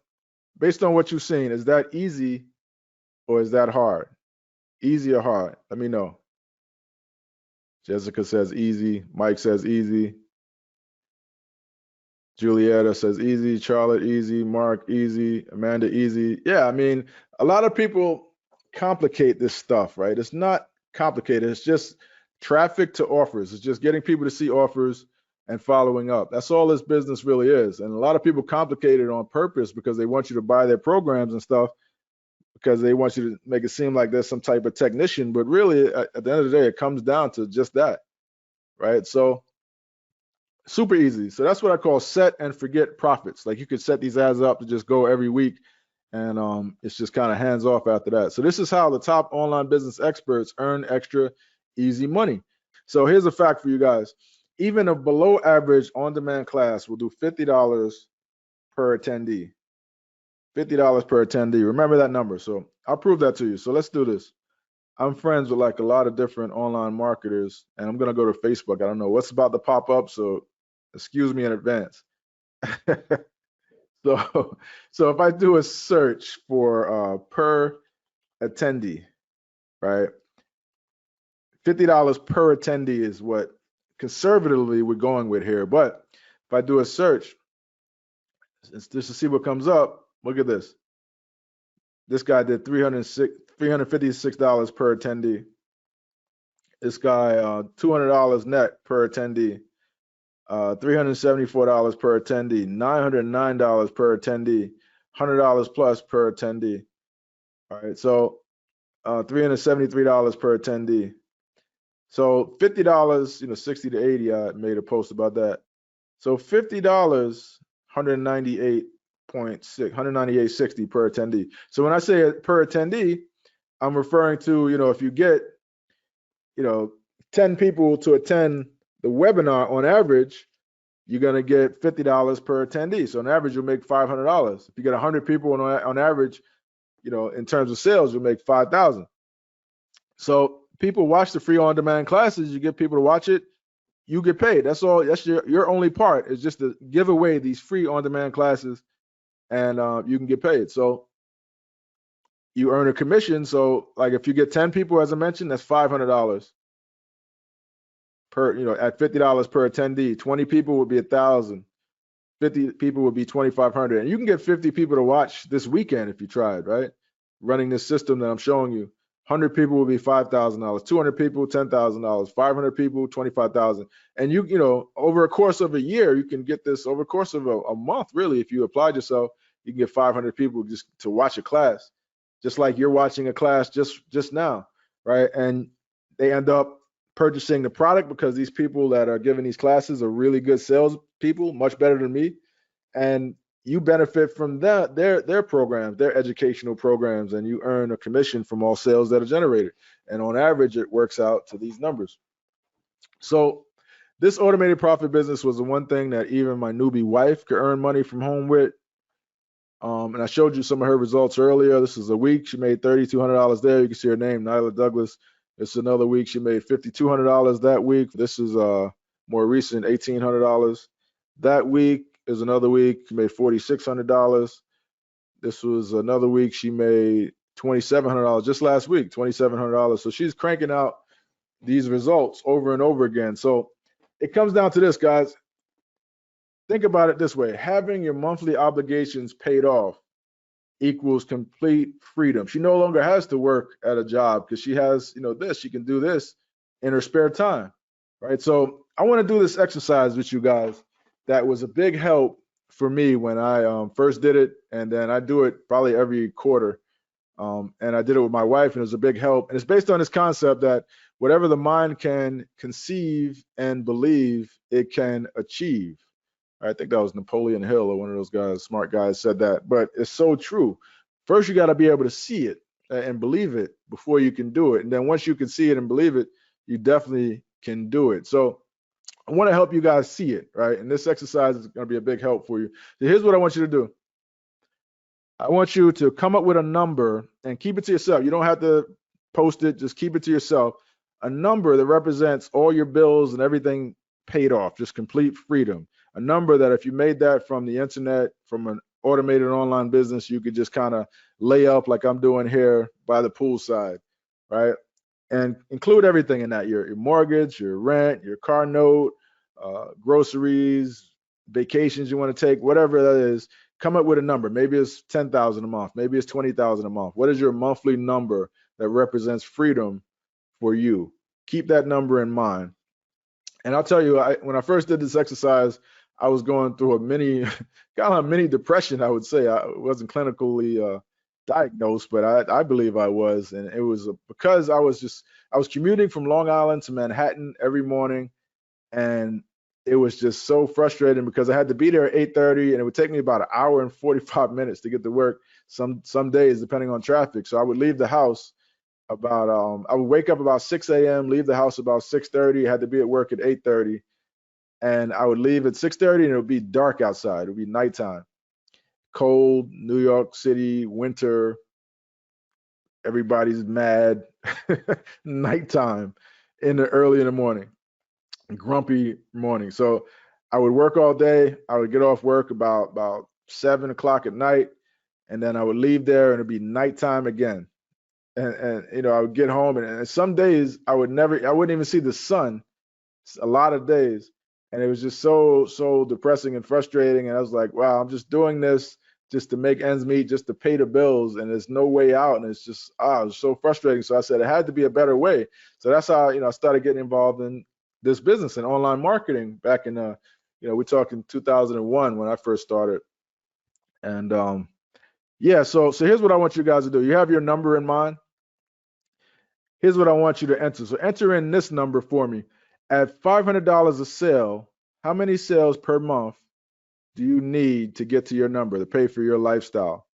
based on what you've seen, is that easy or is that hard? Easy or hard? Let me know. Jessica says easy. Mike says easy. Julietta says easy. Charlotte easy. Mark easy. Amanda easy. Yeah, I mean, a lot of people complicate this stuff, right? It's not complicated. It's just traffic to offers. It's just getting people to see offers and following up. That's all this business really is. And a lot of people complicate it on purpose because they want you to buy their programs and stuff, because they want you to make it seem like there's some type of technician, but really at the end of the day, it comes down to just that, right? So super easy. So that's what I call set and forget profits. Like you could set these ads up to just go every week and it's just kind of hands off after that. So this is how the top online business experts earn extra easy money. So here's a fact for you guys. Even a below average on-demand class will do $50 per attendee. $50 per attendee. Remember that number. So I'll prove that to you. So let's do this. I'm friends with like a lot of different online marketers, and I'm gonna go to Facebook. I don't know what's about to pop up, so excuse me in advance. So if I do a search for per attendee, right? $50 per attendee is what conservatively we're going with here. But if I do a search, just to see what comes up, look at this. This guy did $356 per attendee. This guy, $200 net per attendee. $374 per attendee. $909 per attendee. $100 plus per attendee. All right, so $373 per attendee. So $50, 60 to 80. I made a post about that. So $50, 198.60 per attendee. So when I say per attendee, I'm referring to, if you get, 10 people to attend the webinar on average, you're going to get $50 per attendee. So on average, you'll make $500. If you get 100 people on average, in terms of sales, you'll make $5,000. So people watch the free on-demand classes. You get people to watch it, you get paid. That's all. That's your only part, is just to give away these free on-demand classes, and you can get paid. So you earn a commission. So like if you get 10 people, as I mentioned, that's $500 per, at $50 per attendee. 20 people would be 1,000. 50 people would be 2,500. And you can get 50 people to watch this weekend if you tried, right? Running this system that I'm showing you. 100 people will be $5,000. 200 people, $10,000. 500 people, $25,000. And you over a course of a year, you can get this over a course of a month, really. If you applied yourself, you can get 500 people just to watch a class, just like you're watching a class just now, right? And they end up purchasing the product because these people that are giving these classes are really good sales people, much better than me. And you benefit from their programs, their educational programs, and you earn a commission from all sales that are generated. And on average, it works out to these numbers. So this automated profit business was the one thing that even my newbie wife could earn money from home with. And I showed you some of her results earlier. This is a week. She made $3,200 there. You can see her name, Nyla Douglas. It's another week. She made $5,200 that week. This is more recent, $1,800. That week is another week. She made $4,600. This was another week. She made $2,700 just last week, $2,700. So she's cranking out these results over and over again. So it comes down to this, guys. Think about it this way. Having your monthly obligations paid off equals complete freedom. She no longer has to work at a job because she has, this. She can do this in her spare time, right? So I want to do this exercise with you guys. That was a big help for me when I first did it, and then I do it probably every quarter. And I did it with my wife, and it was a big help. And it's based on this concept that whatever the mind can conceive and believe, it can achieve. I think that was Napoleon Hill or one of those guys, smart guys, said that. But it's so true. First, you got to be able to see it and believe it before you can do it. And then once you can see it and believe it, you definitely can do it. So I want to help you guys see it, right? And this exercise is going to be a big help for you. So here's what I want you to do. I want you to come up with a number and keep it to yourself. You don't have to post it. Just keep it to yourself. A number that represents all your bills and everything paid off, just complete freedom. A number that if you made that from the internet, from an automated online business, you could just kind of lay up like I'm doing here by the poolside, right? And include everything in that, your mortgage, your rent, your car note, groceries, vacations you want to take, whatever that is. Come up with a number. Maybe it's $10,000 a month. Maybe it's $20,000 a month. What is your monthly number that represents freedom for you? Keep that number in mind. And I'll tell you, when I first did this exercise, I was going through kind of a mini depression, I would say. I wasn't clinically diagnosed, but I believe I was. And it was because I was commuting from Long Island to Manhattan every morning. And it was just so frustrating because I had to be there at 8:30, and it would take me about an hour and 45 minutes to get to work. Some days, depending on traffic. So I would leave the house about I would wake up about 6 a.m., leave the house about 6:30. Had to be at work at 8:30, and I would leave at 6:30, and it would be dark outside. It would be nighttime, cold, New York City winter. Everybody's mad. Nighttime, early in the morning, grumpy morning. So I would work all day. I would get off work about 7 o'clock at night, and then I would leave there, and it'd be nighttime again. And I would get home, and some days I wouldn't even see the sun a lot of days, and it was just so depressing and frustrating. And I was like, wow, I'm just doing this just to make ends meet, just to pay the bills, and there's no way out. And it's just it was so frustrating. So I said it had to be a better way. So that's how I started getting involved in this business and online marketing back in we're talking 2001 when I first started. And yeah, so here's what I want you guys to do. You have your number in mind. Here's what I want you to enter. So enter in this number for me. At $500 a sale, how many sales per month do you need to get to your number to pay for your lifestyle,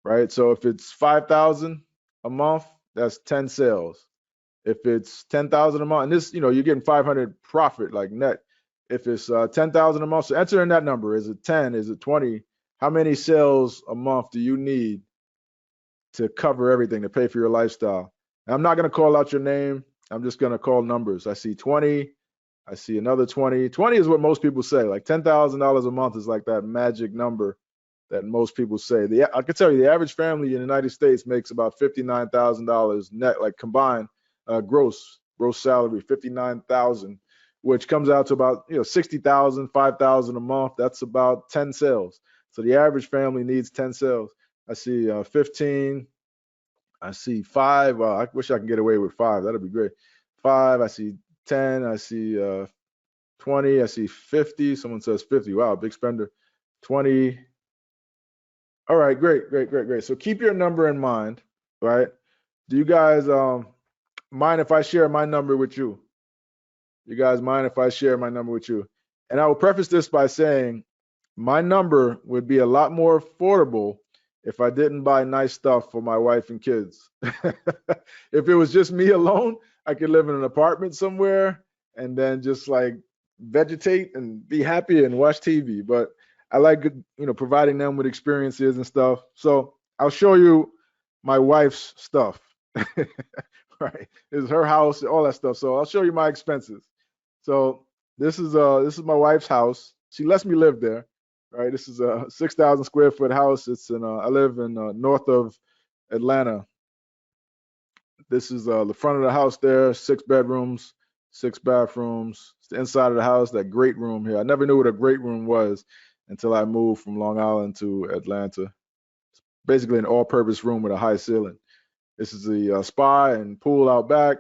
right? So if it's 5,000 a month, that's 10 sales. If it's 10,000 a month, and this, you're getting 500 profit, like net. If it's 10,000 a month, so enter in that number. Is it 10? Is it 20? How many sales a month do you need to cover everything, to pay for your lifestyle? I'm not going to call out your name. I'm just going to call numbers. I see 20. I see another 20. 20 is what most people say. Like $10,000 a month is like that magic number that most people say. I can tell you the average family in the United States makes about $59,000 net, like combined gross salary, 59,000, which comes out to about 60,000, 5,000 a month. That's about 10 sales. So the average family needs 10 sales. I see 15. I see 5. I wish I could get away with 5. That'd be great. 5. I see 10. I see 20. I see 50. Someone says 50. Wow, big spender. 20. All right, great. So keep your number in mind, right? Do you guys mind if I share my number with you? You guys mind if I share my number with you? And I will preface this by saying my number would be a lot more affordable if I didn't buy nice stuff for my wife and kids. If it was just me alone, I could live in an apartment somewhere and then just like vegetate and be happy and watch TV. But I like, providing them with experiences and stuff. So I'll show you my wife's stuff. Right? This is her house, all that stuff. So I'll show you my expenses. So this is my wife's house. She lets me live there. Right, this is a 6,000 square foot house. It's in I live in north of Atlanta. This is the front of the house there. 6 bedrooms, 6 bathrooms. It's the inside of the house. That great room here. I never knew what a great room was until I moved from Long Island to Atlanta. It's basically an all-purpose room with a high ceiling. This is the spa and pool out back.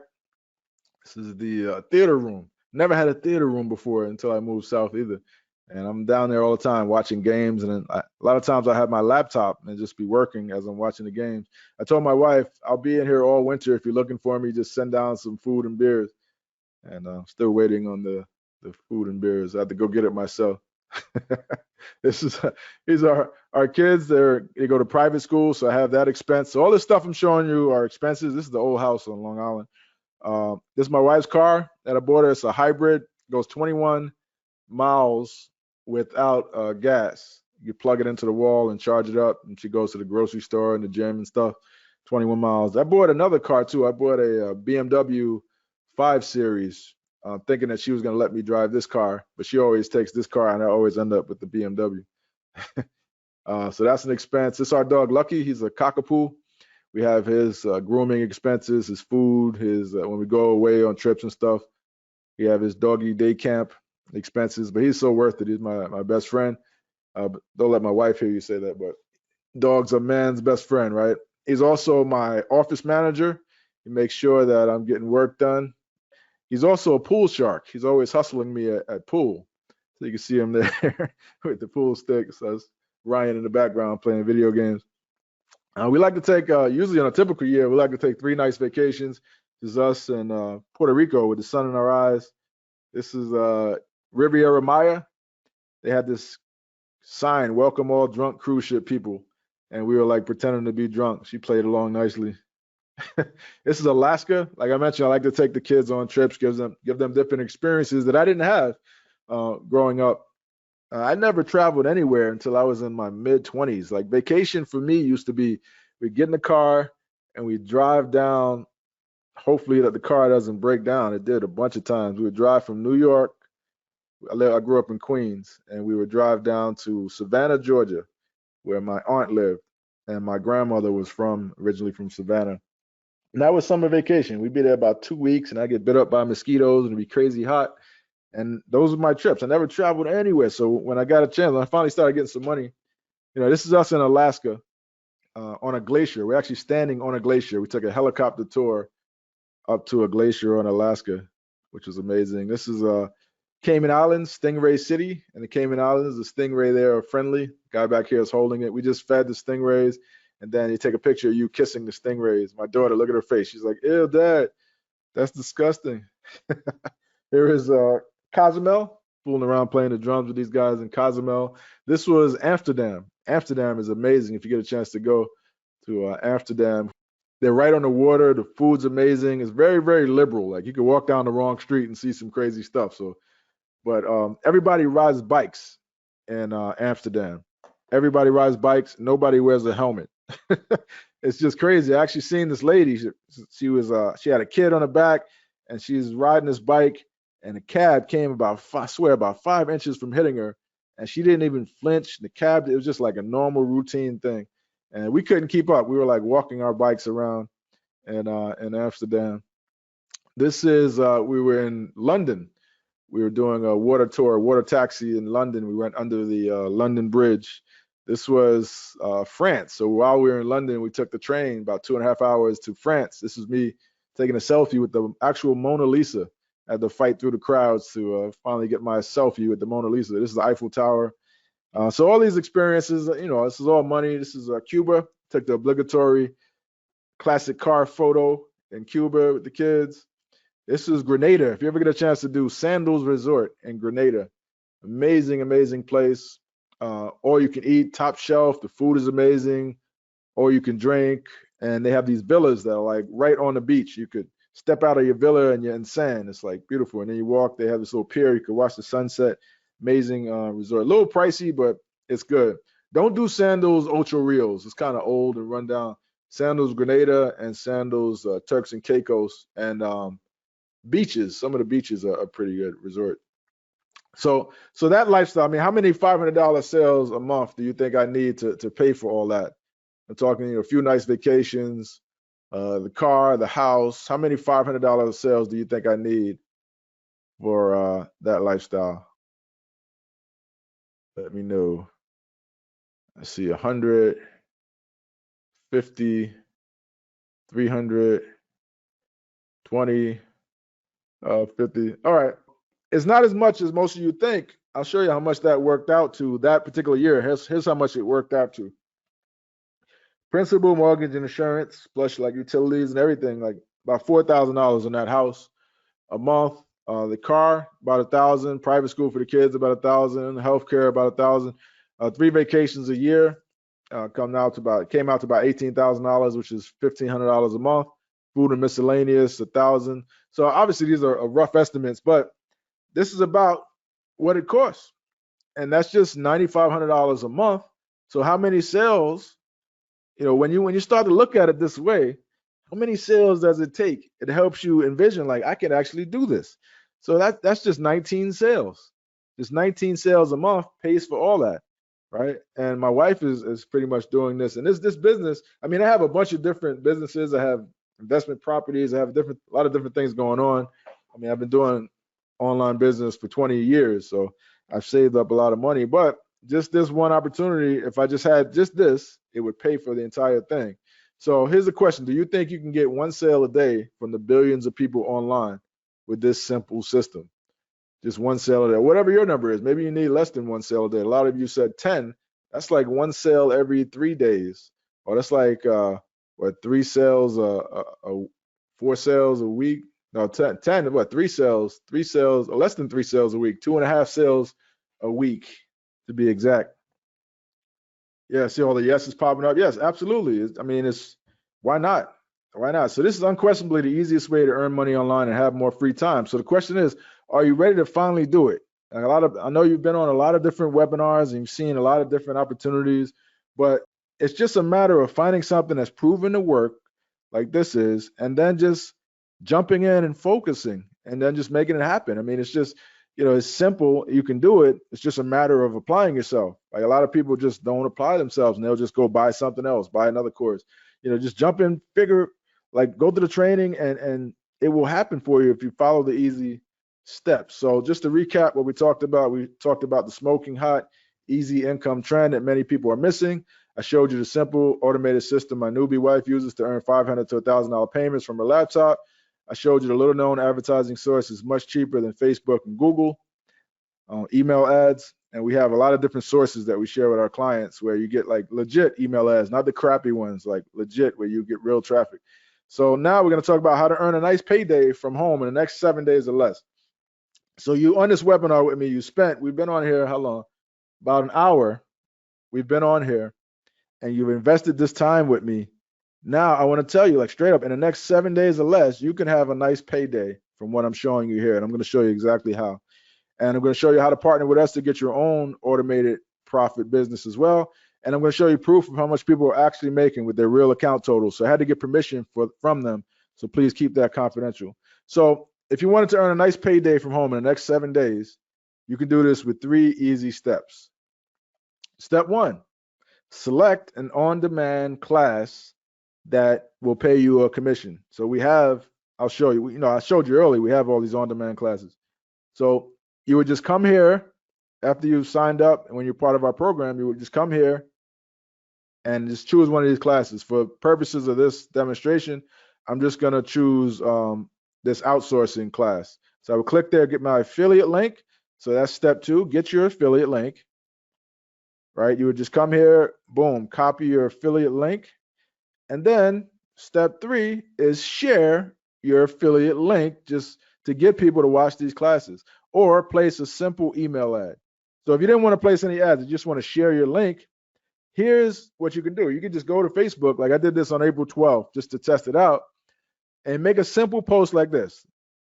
This is the theater room. Never had a theater room before until I moved south either. And I'm down there all the time watching games. And then a lot of times I have my laptop and just be working as I'm watching the games. I told my wife, I'll be in here all winter. If you're looking for me, just send down some food and beers. And I'm still waiting on the food and beers. I have to go get it myself. These are our kids. They go to private school, so I have that expense. So all this stuff I'm showing you are expenses. This is the old house on Long Island. This is my wife's car that I bought her. It's a hybrid. It goes 21 miles without gas. You plug it into the wall and charge it up, and she goes to the grocery store and the gym and stuff. 21 miles. I bought another car too. I bought a BMW 5 Series, thinking that she was going to let me drive this car, but she always takes this car, and I always end up with the BMW. So that's an expense. This is our dog Lucky. He's a cockapoo. We have his grooming expenses, his food, his when we go away on trips and stuff. We have his doggy day camp expenses, but he's so worth it. He's my best friend. But don't let my wife hear you say that, but dog's a man's best friend, right? He's also my office manager. He makes sure that I'm getting work done. He's also a pool shark. He's always hustling me at pool. So you can see him there with the pool stick. So that's Ryan in the background playing video games. We like to take, usually on a typical year, we like to take 3 nice vacations. This is us in Puerto Rico with the sun in our eyes. This is Riviera Maya. They had this sign, "Welcome all drunk cruise ship people," and we were like pretending to be drunk. She played along nicely. This is Alaska. Like I mentioned, I like to take the kids on trips, give them different experiences that I didn't have growing up. I never traveled anywhere until I was in my mid-20s. Like vacation for me used to be we get in the car and we drive down. Hopefully that the car doesn't break down. It did a bunch of times. We would drive from New York. I grew up in Queens, and we would drive down to Savannah, Georgia, where my aunt lived, and my grandmother was originally from Savannah. And that was summer vacation. We'd be there about 2 weeks, and I get bit up by mosquitoes and it'd be crazy hot. And those were my trips. I never traveled anywhere. So when I got a chance, when I finally started getting some money, this is us in Alaska on a glacier. We're actually standing on a glacier. We took a helicopter tour up to a glacier on Alaska, which was amazing. This is Cayman Islands, Stingray City, and the Cayman Islands. The stingray there are friendly. Guy back here is holding it. We just fed the stingrays, and then you take a picture of you kissing the stingrays. My daughter, look at her face. She's like, "Ew, Dad, that's disgusting." Here is Cozumel, fooling around playing the drums with these guys in Cozumel. This was Amsterdam. Amsterdam is amazing if you get a chance to go to Amsterdam. They're right on the water. The food's amazing. It's very, very liberal. Like you could walk down the wrong street and see some crazy stuff. But everybody rides bikes in Amsterdam. Everybody rides bikes. Nobody wears a helmet. It's just crazy. I actually seen this lady. She had a kid on the back, and she's riding this bike, and a cab came about 5 inches from hitting her, and she didn't even flinch. The cab, it was just like a normal routine thing, and we couldn't keep up. We were like walking our bikes around in Amsterdam. This is we were in London. We were doing a water tour, water taxi in London. We went under the London Bridge. This was France. So while we were in London, we took the train about 2.5 hours to France. This is me taking a selfie with the actual Mona Lisa. I had to fight through the crowds to finally get my selfie with the Mona Lisa. This is the Eiffel Tower. So all these experiences, this is all money. This is Cuba. Took the obligatory classic car photo in Cuba with the kids. This is Grenada. If you ever get a chance to do Sandals Resort in Grenada, amazing, amazing place. All you can eat, top shelf. The food is amazing. All you can drink. And they have these villas that are like right on the beach. You could step out of your villa and you're in sand. It's like beautiful. And then you walk. They have this little pier. You could watch the sunset. Amazing resort. A little pricey, but it's good. Don't do Sandals Ultra Reals. It's kind of old and run down. Sandals Grenada and Sandals Turks and Caicos and beaches. Some of the beaches are a pretty good resort. So that lifestyle. I mean, how many $500 sales a month do you think I need to pay for all that? I'm talking a few nice vacations, the car, the house. How many $500 sales do you think I need for that lifestyle? Let me know. I see 100, 50, 300, 20, 50. All right. It's not as much as most of you think. I'll show you how much that worked out to that particular year. Here's how much it worked out to. Principal, mortgage, and insurance, plus like utilities and everything, like about $4,000 on that house a month. The car, about $1,000. Private school for the kids, about $1,000. Healthcare, about $1,000. 3 vacations a year came out to about $18,000, which is $1,500 a month. Food and miscellaneous, $1,000. So obviously these are rough estimates, but this is about what it costs, and that's just $9,500 a month. So how many sales? When you start to look at it this way, how many sales does it take? It helps you envision like I can actually do this. So that's just 19 sales. Just 19 sales a month pays for all that, right? And my wife is pretty much doing this. And this business, I mean, I have a bunch of different businesses. I have investment properties. I have a lot of different things going on. I mean, I've been doing online business for 20 years, so I've saved up a lot of money. But just this one opportunity, if I just had just this, it would pay for the entire thing. So here's the question. Do you think you can get 1 sale a day from the billions of people online with this simple system? Just 1 sale a day, whatever your number is. Maybe you need less than 1 sale a day. A lot of you said 10. That's like 1 sale every 3 days. Or that's like 3 sales, 4 sales a week. No, 10, what, 3 sales, or less than 3 sales a week, 2.5 sales a week to be exact. Yeah, see all the yeses popping up. Yes, absolutely. I mean, why not? Why not? So this is unquestionably the easiest way to earn money online and have more free time. So the question is, are you ready to finally do it? And I know you've been on a lot of different webinars and you've seen a lot of different opportunities, but it's just a matter of finding something that's proven to work, like this is, and then just jumping in and focusing, and then just making it happen. I mean, it's just, it's simple. You can do it. It's just a matter of applying yourself. Like a lot of people just don't apply themselves, and they'll just go buy something else, buy another course. Just jump in, go to the training, and it will happen for you if you follow the easy steps. So just to recap what we talked about the smoking hot, easy income trend that many people are missing. I showed you the simple automated system my newbie wife uses to earn $500 to $1,000 payments from her laptop. I showed you the little known advertising source is much cheaper than Facebook and Google, email ads. And we have a lot of different sources that we share with our clients where you get like legit email ads, not the crappy ones, like legit where you get real traffic. So now we're going to talk about how to earn a nice payday from home in the next 7 days or less. So you on this webinar with me, we've been on here, how long? About an hour. We've been on here and you've invested this time with me. Now I want to tell you, like straight up, in the next 7 days or less, you can have a nice payday from what I'm showing you here. And I'm going to show you exactly how. And I'm going to show you how to partner with us to get your own automated profit business as well. And I'm going to show you proof of how much people are actually making with their real account totals. So I had to get permission from them. So please keep that confidential. So if you wanted to earn a nice payday from home in the next 7 days, you can do this with 3 easy steps. Step 1, select an on-demand class that will pay you a commission. So I'll show you, I showed you earlier, we have all these on-demand classes. So you would just come here after you've signed up, and when you're part of our program, you would just come here and just choose one of these classes. For purposes of this demonstration, I'm just going to choose this outsourcing class. So I would click there, get my affiliate link. So that's step 2, get your affiliate link, right? You would just come here, boom, copy your affiliate link. And then step 3 is share your affiliate link just to get people to watch these classes, or place a simple email ad. So if you didn't want to place any ads, you just want to share your link, here's what you can do. You can just go to Facebook, like I did this on April 12th, just to test it out, and make a simple post like this.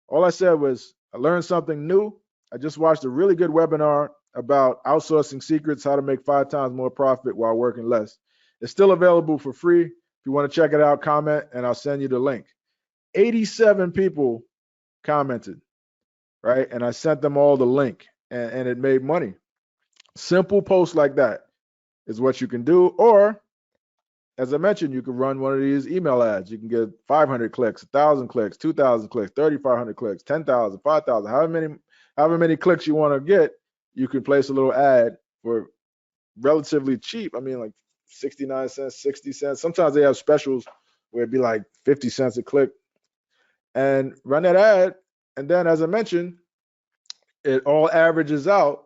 All I said was, I learned something new. I just watched a really good webinar about outsourcing secrets, how to make 5 times more profit while working less. It's still available for free. If you want to check it out, comment, and I'll send you the link. 87 people commented, right? And I sent them all the link, and it made money. Simple post like that is what you can do. Or, as I mentioned, you can run one of these email ads. You can get 500 clicks, 1,000 clicks, 2,000 clicks, 3,500 clicks, 10,000, 5,000, however many clicks you want to get. You can place a little ad for relatively cheap. I mean, like 69 cents, 60 cents. Sometimes they have specials where it'd be like 50 cents a click, and run that ad. And then, as I mentioned, it all averages out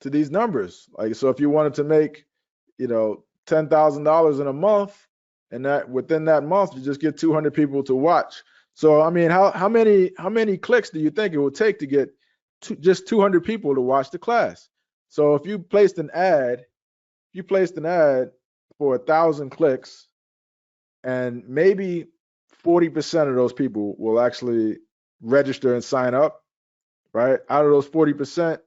to these numbers. Like, so if you wanted to make, $10,000 in a month, and that within that month, you just get 200 people to watch. So, I mean, how many clicks do you think it would take to get just 200 people to watch the class? So if you placed an ad for 1,000 clicks, and maybe 40% of those people will actually register and sign up, right? Out of those 40%,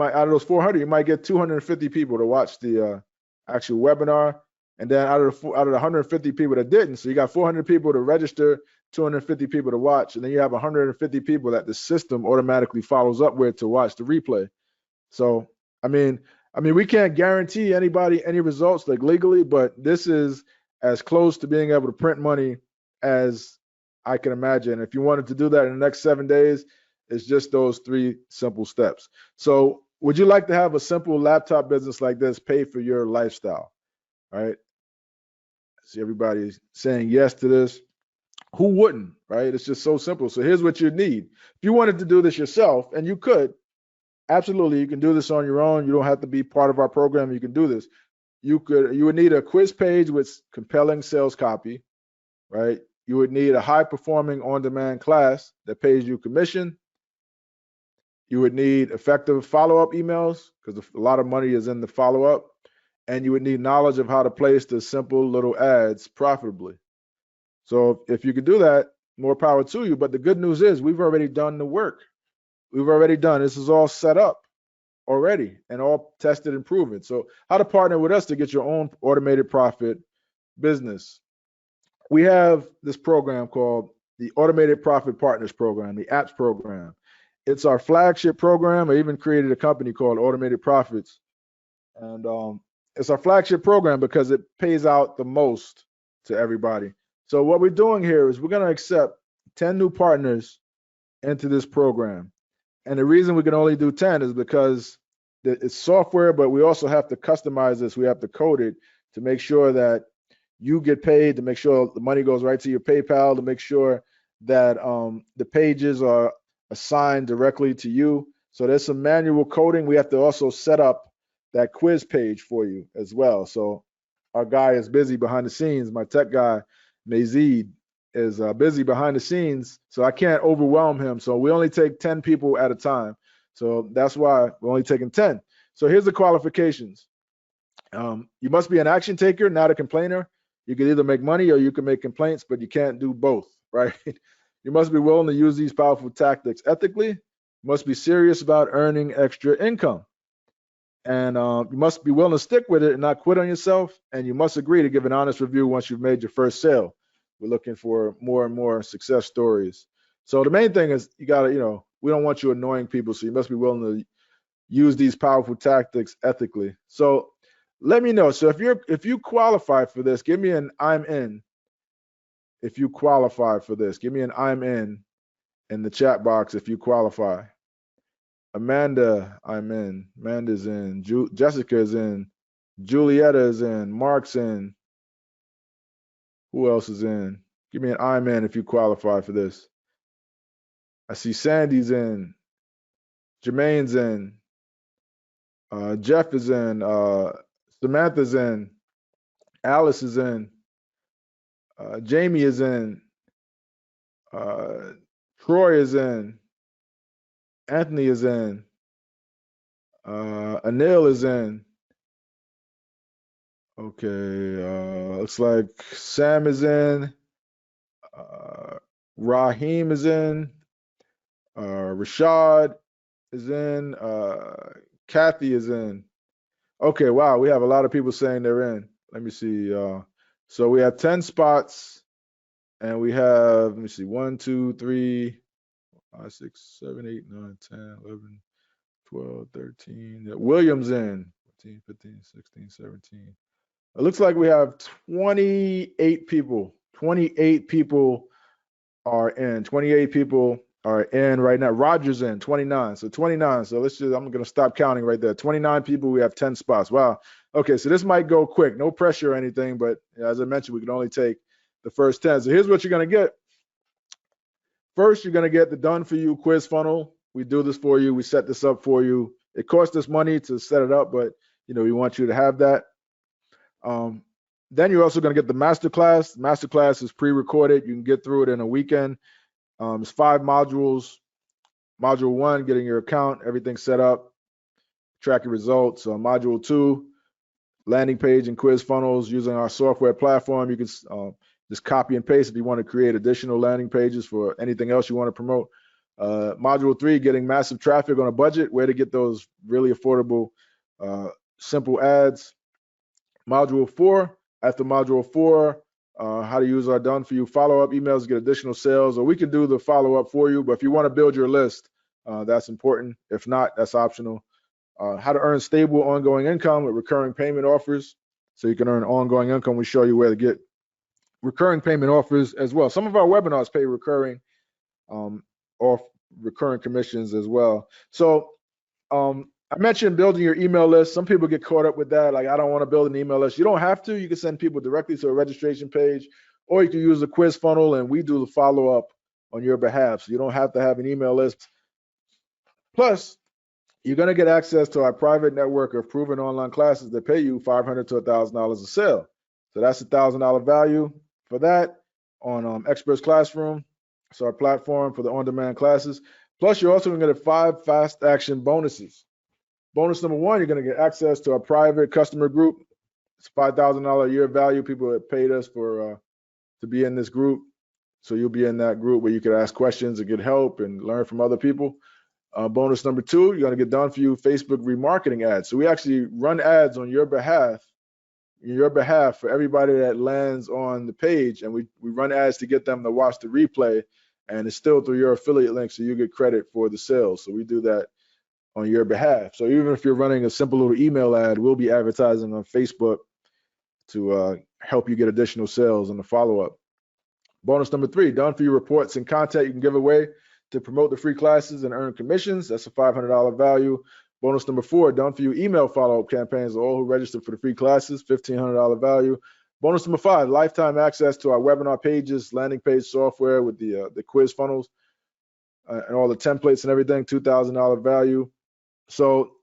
out of those 400, you might get 250 people to watch the actual webinar. And then out of the 150 people that didn't, so you got 400 people to register, 250 people to watch, and then you have 150 people that the system automatically follows up with to watch the replay. So, I mean, we can't guarantee anybody any results like legally, but this is as close to being able to print money as I can imagine. If you wanted to do that in the next 7 days, it's just those 3 simple steps. So would you like to have a simple laptop business like this pay for your lifestyle? All right. See, everybody's saying yes to this. Who wouldn't, right? It's just so simple. So here's what you need. If you wanted to do this yourself, and you could, absolutely, you can do this on your own. You don't have to be part of our program. You can do this. You would need a quiz page with compelling sales copy, right? You would need a high-performing on-demand class that pays you commission. You would need effective follow-up emails because a lot of money is in the follow-up. And you would need knowledge of how to place the simple little ads profitably. So if you could do that, more power to you. But the good news is we've already done the work. We've already done. This is all set up already and all tested and proven. So how to partner with us to get your own automated profit business. We have this program called the Automated Profit Partners Program, the APPS program. It's our flagship program. I even created a company called Automated Profits. And it's our flagship program because it pays out the most to everybody. So what we're doing here is we're going to accept 10 new partners into this program. And the reason we can only do 10 is because it's software, but we also have to customize this. We have to code it to make sure that you get paid, to make sure the money goes right to your PayPal, to make sure that the pages are assigned directly to you. So there's some manual coding. We have to also set up that quiz page for you as well. So our guy is busy behind the scenes. My tech guy, Mazid, is busy behind the scenes, so I can't overwhelm him. So we only take 10 people at a time. So that's why we're only taking 10. So here's the qualifications. You must be an action taker, not a complainer. You can either make money or you can make complaints, but you can't do both, right? You must be willing to use these powerful tactics ethically. You must be serious about earning extra income. And you must be willing to stick with it and not quit on yourself. And you must agree to give an honest review once you've made your first sale. We're looking for more and more success stories. So the main thing is you got to, we don't want you annoying people. So you must be willing to use these powerful tactics ethically. So let me know. So if you qualify for this, give me an I'm in. If you qualify for this, give me an I'm in the chat box if you qualify. Amanda, I'm in. Amanda's in. Jessica's in. Julietta is in. Mark's in. Who else is in? Give me an I'm in if you qualify for this. I see Sandy's in. Jermaine's in. Jeff is in. Samantha's in. Alice is in. Jamie is in. Troy is in. Anthony is in. Anil is in. Okay, looks like Sam is in. Raheem is in. Rashad is in. Kathy is in. Okay, wow, we have a lot of people saying they're in. Let me see. So we have 10 spots, and we have, let me see, 1, 2, 3, 5, 6, 7, 8, 9, 10, 11, 12, 13. William's in. 14, 15, 16, 17. It looks like we have 28 people. 28 people are in. 28 people are in right now. Roger's in, 29. So 29. So I'm going to stop counting right there. 29 people, we have 10 spots. Wow. Okay, so this might go quick. No pressure or anything, but as I mentioned, we can only take the first 10. So here's what you're going to get. First, you're going to get the done for you quiz funnel. We do this for you. We set this up for you. It costs us money to set it up, but we want you to have that. Then you're also going to get the masterclass. Masterclass is pre-recorded. You can get through it in a weekend. It's 5 modules. Module 1, getting your account, everything set up, track your results. Module 2, landing page and quiz funnels using our software platform. You can just copy and paste if you want to create additional landing pages for anything else you want to promote. Module 3, getting massive traffic on a budget, where to get those really affordable, simple ads. Module 4, after module 4, how to use our done for you follow-up emails to get additional sales, or we can do the follow-up for you. But if you want to build your list, that's important. If not, that's optional. How to earn stable ongoing income with recurring payment offers. So you can earn ongoing income. We show you where to get recurring payment offers as well. Some of our webinars pay recurring or recurring commissions as well. So I mentioned building your email list. Some people get caught up with that. Like, I don't want to build an email list. You don't have to. You can send people directly to a registration page, or you can use a quiz funnel and we do the follow-up on your behalf. So you don't have to have an email list. Plus, you're going to get access to our private network of proven online classes that pay you $500 to $1,000 a sale. So that's $1,000 value for that. on Experts Classroom. It's our platform for the on-demand classes. Plus, you're also going to get 5 fast action bonuses. Bonus number 1, you're going to get access to our private customer group. It's $5,000 a year value. People have paid us for to be in this group. So you'll be in that group where you can ask questions and get help and learn from other people. Bonus number 2, you're going to get done for you Facebook remarketing ads. So we actually run ads on your behalf for everybody that lands on the page, and we run ads to get them to watch the replay, and it's still through your affiliate link, so you get credit for the sales. So we do that on your behalf. So even if you're running a simple little email ad, we'll be advertising on Facebook to help you get additional sales in the follow-up. Bonus number 3, done for you reports and content you can give away to promote the free classes and earn commissions. That's a $500 value. Bonus number 4, done for you email follow-up campaigns, all who registered for the free classes, $1,500 value. Bonus number 5, lifetime access to our webinar pages, landing page software with the quiz funnels and all the templates and everything, $2,000 value. So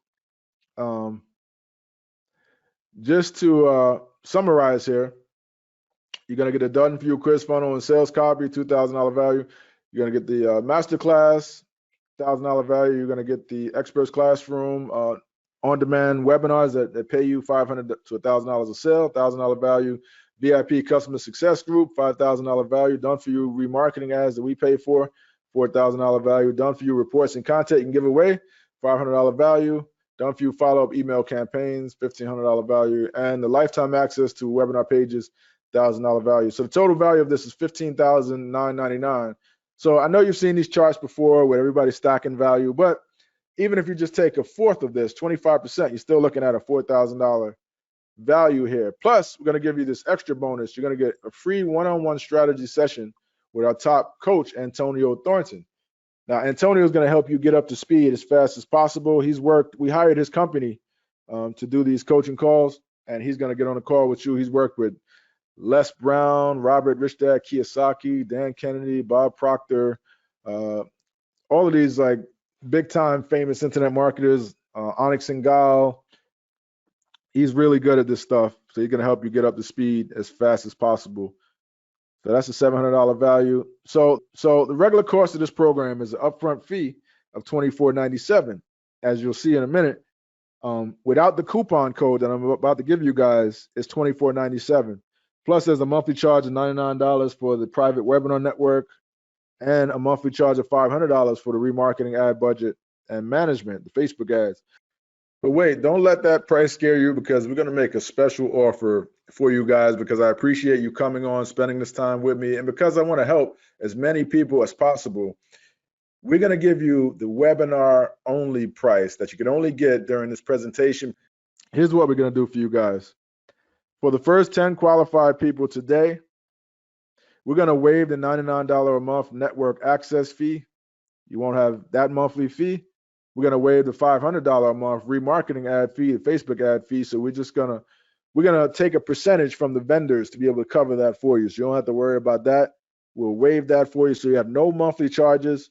just to summarize here, you're going to get a done for you quiz funnel and sales copy, $2,000 value. You're going to get the masterclass, $1,000 value. You're going to get the Experts Classroom on-demand webinars that pay you $500 to $1,000 a sale, $1,000 value. VIP Customer Success Group, $5,000 value. Done for you remarketing ads that we pay for, $4,000 value. Done for you reports and content you can give away, $500 value. Done for you follow-up email campaigns, $1,500 value. And the lifetime access to webinar pages, $1,000 value. So the total value of this is $15,999. So I know you've seen these charts before where everybody's stacking value, but even if you just take a fourth of this, 25%, you're still looking at a $4,000 value here. Plus, we're going to give you this extra bonus. You're going to get a free one-on-one strategy session with our top coach, Antonio Thornton. Now, Antonio is going to help you get up to speed as fast as possible. We hired his company to do these coaching calls, and he's going to get on a call with you. He's worked with Les Brown, Robert Richard Kiyosaki, Dan Kennedy, Bob Proctor, all of these like big time famous internet marketers, Onyx Singal. He's really good at this stuff. So he's going to help you get up to speed as fast as possible. So that's a $700 value. So the regular cost of this program is an upfront fee of $24.97, as you'll see in a minute. Without the coupon code that I'm about to give you guys, it's $24.97. Plus, there's a monthly charge of $99 for the private webinar network and a monthly charge of $500 for the remarketing ad budget and management, the Facebook ads. But wait, don't let that price scare you, because we're going to make a special offer for you guys, because I appreciate you coming on, spending this time with me, and because I want to help as many people as possible. We're going to give you the webinar only price that you can only get during this presentation. Here's what we're going to do for you guys. For the first 10 qualified people today, we're going to waive the $99 a month network access fee. You won't have that monthly fee. We're going to waive the $500 a month remarketing ad fee, the Facebook ad fee. So we're going to take a percentage from the vendors to be able to cover that for you. So you don't have to worry about that. We'll waive that for you. So you have no monthly charges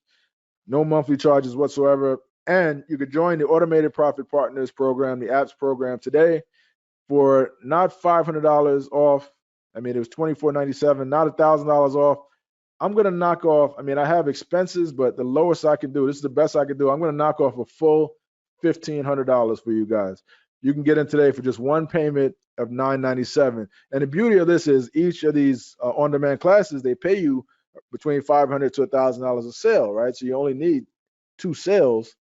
whatsoever. And you could join the Automated Profit Partners program, the APPS program today, for not $500 off. I mean, it was $24.97, not $1,000 off. I'm going to knock off, I have expenses, but the lowest I can do, this is the best I can do. I'm going to knock off a full $1,500 for you guys. You can get in today for just one payment of $997. And the beauty of this is each of these on-demand classes, they pay you between $500 to $1,000 a sale, right? So you only need 2 sales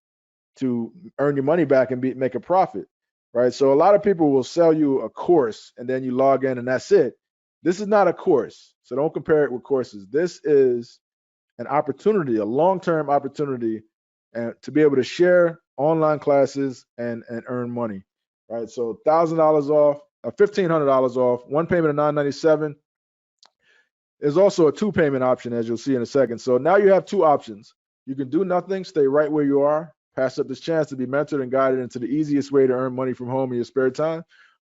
to earn your money back and make a profit, right? So a lot of people will sell you a course and then you log in and that's it. This is not a course, so don't compare it with courses. This is an opportunity, a long-term opportunity, to be able to share online classes and earn money, right? So $1,000 off, $1,500 off, one payment of $997. There's also a 2-payment option, as you'll see in a second. So now you have 2 options. You can do nothing, stay right where you are, pass up this chance to be mentored and guided into the easiest way to earn money from home in your spare time,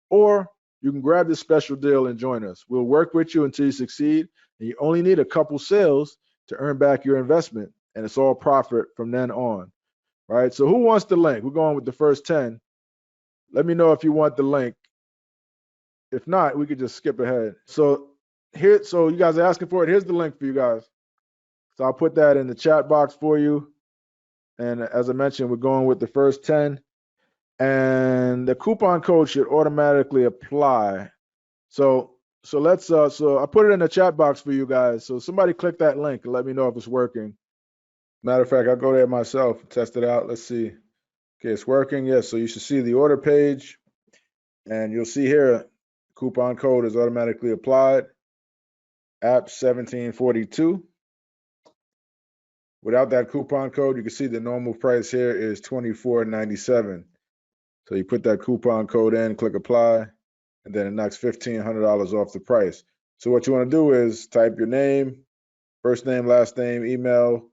or you can grab this special deal and join us. We'll work with you until you succeed, and you only need a couple sales to earn back your investment, and it's all profit from then on, right? So who wants the link? We're going with the first 10. Let me know if you want the link. If not, we could just skip ahead. So here, so you guys are asking for it. Here's the link for you guys. So I'll put that in the chat box for you. And as I mentioned, we're going with the first 10. And the coupon code should automatically apply. So let's so I put it in the chat box for you guys. So somebody click that link and let me know if it's working. Matter of fact, I'll go there myself, test it out. Let's see. Okay, it's working. Yes, so you should see the order page, and you'll see here coupon code is automatically applied. APPSEvergreen2023. Without that coupon code, you can see the normal price here is $24.97. So you put that coupon code in, click apply, and then it knocks $1,500 off the price. So what you want to do is type your name, first name, last name, email,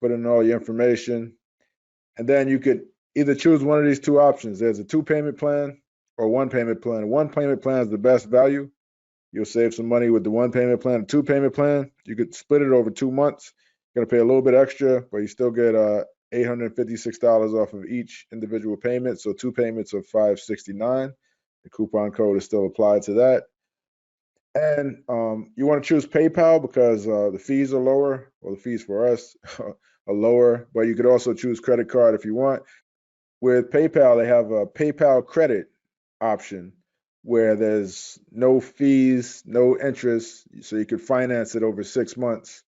put in all your information, and then you could either choose one of these two options. There's a 2-payment plan or 1-payment plan. 1-payment plan is the best value. You'll save some money with the 1-payment plan. A 2-payment plan, you could split it over 2 months. You're going to pay a little bit extra, but you still get $856 off of each individual payment. So 2 payments of $569. The coupon code is still applied to that. And you want to choose PayPal because the fees are lower, or the fees for us are lower, but you could also choose credit card if you want. With PayPal, they have a PayPal credit option where there's no fees, no interest, so you could finance it over 6 months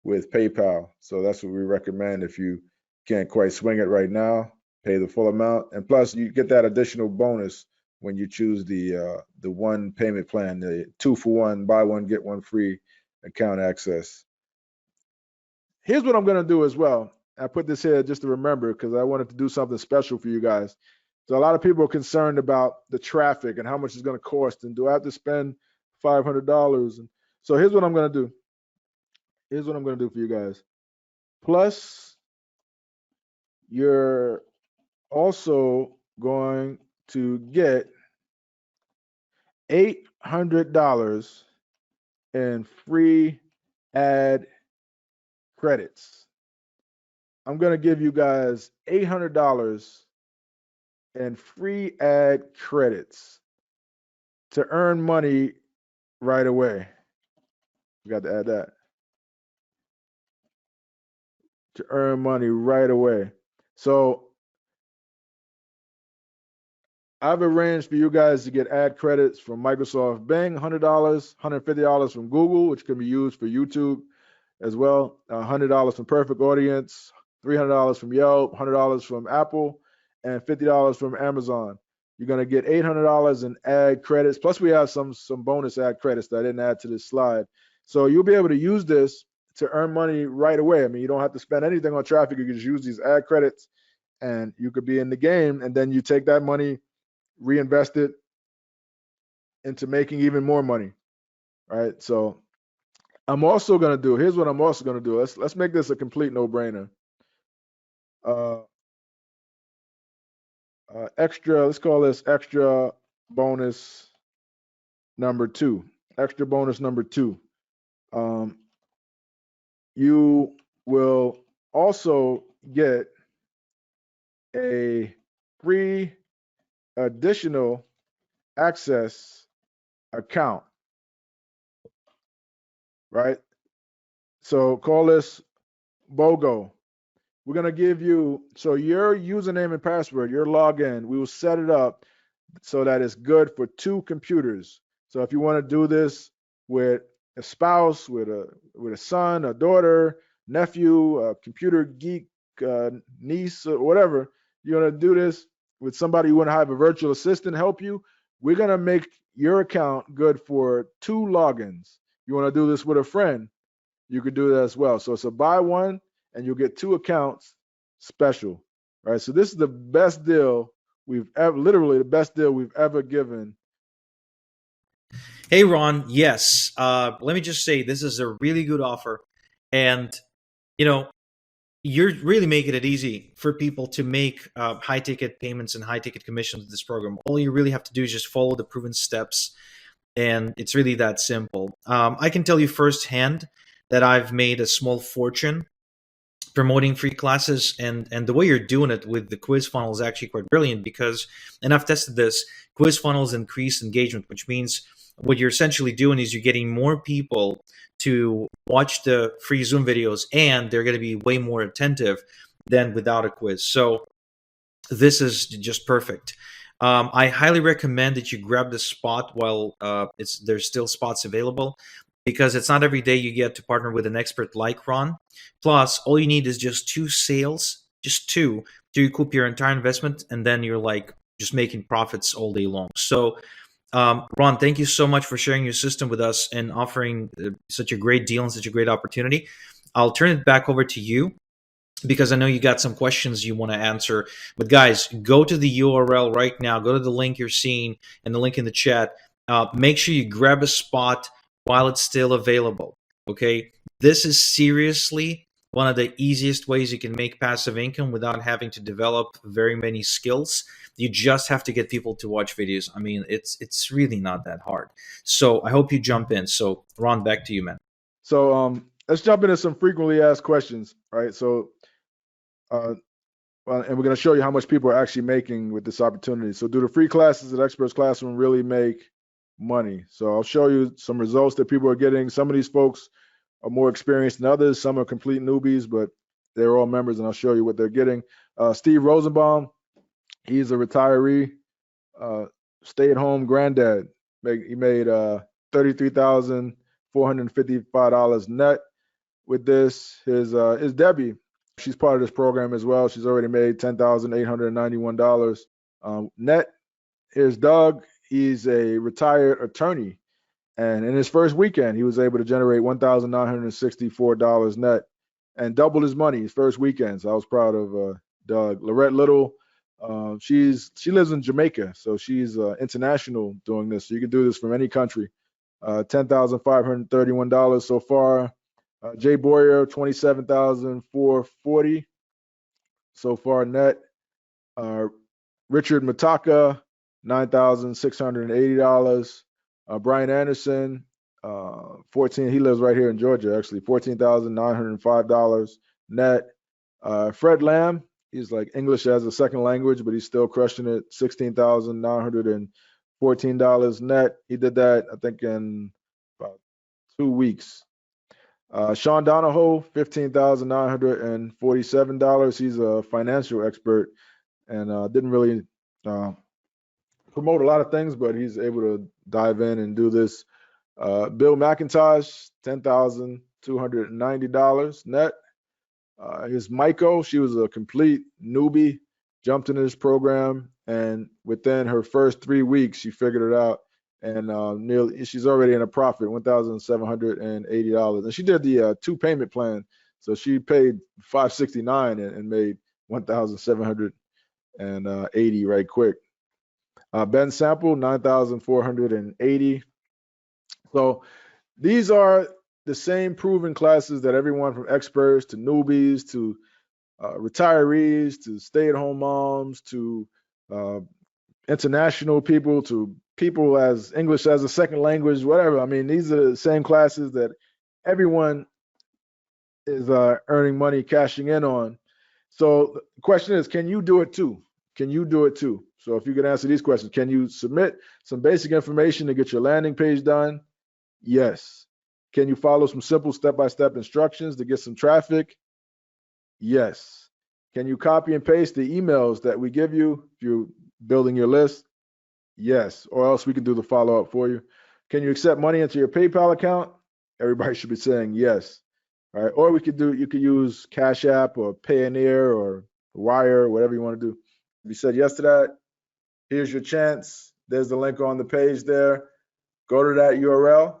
with PayPal. So that's what we recommend if you can't quite swing it right now, pay the full amount. And plus you get that additional bonus when you choose the 1-payment plan, the 2-for-1, buy one, get one free account access. Here's what I'm gonna do as well. I put this here just to remember because I wanted to do something special for you guys. So a lot of people are concerned about the traffic and how much it's gonna cost, and do I have to spend $500? And so here's what I'm gonna do. Here's what I'm gonna do for you guys. Plus, you're also going to get $800 in free ad credits. I'm going to give you guys $800 in free ad credits to earn money right away. We got to add that. To earn money right away. So I've arranged for you guys to get ad credits from Microsoft Bing, $100, $150 from Google, which can be used for YouTube as well, $100 from Perfect Audience, $300 from Yelp, $100 from Apple, and $50 from Amazon. You're going to get $800 in ad credits. Plus, we have some bonus ad credits that I didn't add to this slide. So you'll be able to use this to earn money right away. I mean, you don't have to spend anything on traffic. You can just use these ad credits, and you could be in the game. And then you take that money, reinvest it into making even more money. Right? So I'm also going to do, here's what I'm also going to do. Let's make this a complete no-brainer. Extra, let's call this extra bonus number 2. Extra bonus number 2. You will also get a free additional access account, right? So call this BOGO. We're going to give you, so your username and password, your login, we will set it up so that it's good for 2 computers. So if you want to do this with a spouse, with a son, a daughter, nephew, a computer geek, niece, or whatever, you want to do this with somebody you want to have a virtual assistant help you, we're going to make your account good for 2 logins. You want to do this with a friend, you could do that as well. So it's a buy one and you'll get 2 accounts special, right? So this is the best deal we've ever, literally the best deal we've ever given. Hey, Ron. Yes. Let me just say this is a really good offer. And, you know, you're really making it easy for people to make high-ticket payments and high-ticket commissions with this program. All you really have to do is just follow the proven steps, and it's really that simple. I can tell you firsthand that I've made a small fortune promoting free classes, and the way you're doing it with the quiz funnel is actually quite brilliant because, and I've tested this, quiz funnels increase engagement, which means what you're essentially doing is you're getting more people to watch the free Zoom videos, and they're going to be way more attentive than without a quiz. So this is just perfect. I highly recommend that you grab the spot while there's still spots available, because it's not every day you get to partner with an expert like Ron. Plus, all you need is just 2 sales, just two, to recoup your entire investment, and then you're like just making profits all day long. So, Ron, thank you so much for sharing your system with us and offering such a great deal and such a great opportunity. I'll turn it back over to you, because I know you got some questions you want to answer. But guys, go to the URL right now. Go to the link you're seeing and the link in the chat. Make sure you grab a spot while it's still available. Okay, this is seriously one of the easiest ways you can make passive income without having to develop very many skills. You just have to get people to watch videos. I mean, it's really not that hard. So I hope you jump in. So Ron, back to you, man. So let's jump into some frequently asked questions. Right. So and we're going to show you how much people are actually making with this opportunity. So do the free classes at Experts Classroom really make money? So I'll show you some results that people are getting. Some of these folks are more experienced than others. Some are complete newbies, but they're all members, and I'll show you what they're getting. Steve Rosenbaum, he's a retiree, stay-at-home granddad. He made $33,455 net with this. His Debbie, she's part of this program as well. She's already made $10,891 net. Here's Doug. He's a retired attorney, and in his first weekend, he was able to generate $1,964 net and doubled his money his first weekend. So I was proud of Doug. Lorette Little, she lives in Jamaica, so she's international doing this. So you can do this from any country. $10,531 so far. Jay Boyer, $27,440 so far net. Richard Mataka, $9,680. Brian Anderson, 14. He lives right here in Georgia, actually. $14,905 net. Fred Lamb, he's like English as a second language, but he's still crushing it. $16,914 net. He did that, I think, in about 2 weeks. Sean Donahoe, $15,947. He's a financial expert and didn't really promote a lot of things, but he's able to dive in and do this. Bill McIntosh, $10,290 net. His Maiko, she was a complete newbie, jumped into this program, and within her first 3 weeks, she figured it out. And she's already in a profit, $1,780. And she did the 2-payment plan, so she paid $569 and made $1,780 right quick. Ben Sample, $9,480. So these are the same proven classes that everyone from experts to newbies to retirees to stay-at-home moms to international people to people as English as a second language, whatever. I mean, these are the same classes that everyone is earning money, cashing in on. So the question is, can you do it too? Can you do it too? So if you can answer these questions, can you submit some basic information to get your landing page done? Yes. Can you follow some simple step-by-step instructions to get some traffic? Yes. Can you copy and paste the emails that we give you if you're building your list? Yes. Or else we can do the follow-up for you. Can you accept money into your PayPal account? Everybody should be saying yes. All right. Or you could use Cash App or Payoneer or Wire, whatever you want to do. If you said yes to that, here's your chance. There's the link on the page there. Go to that URL,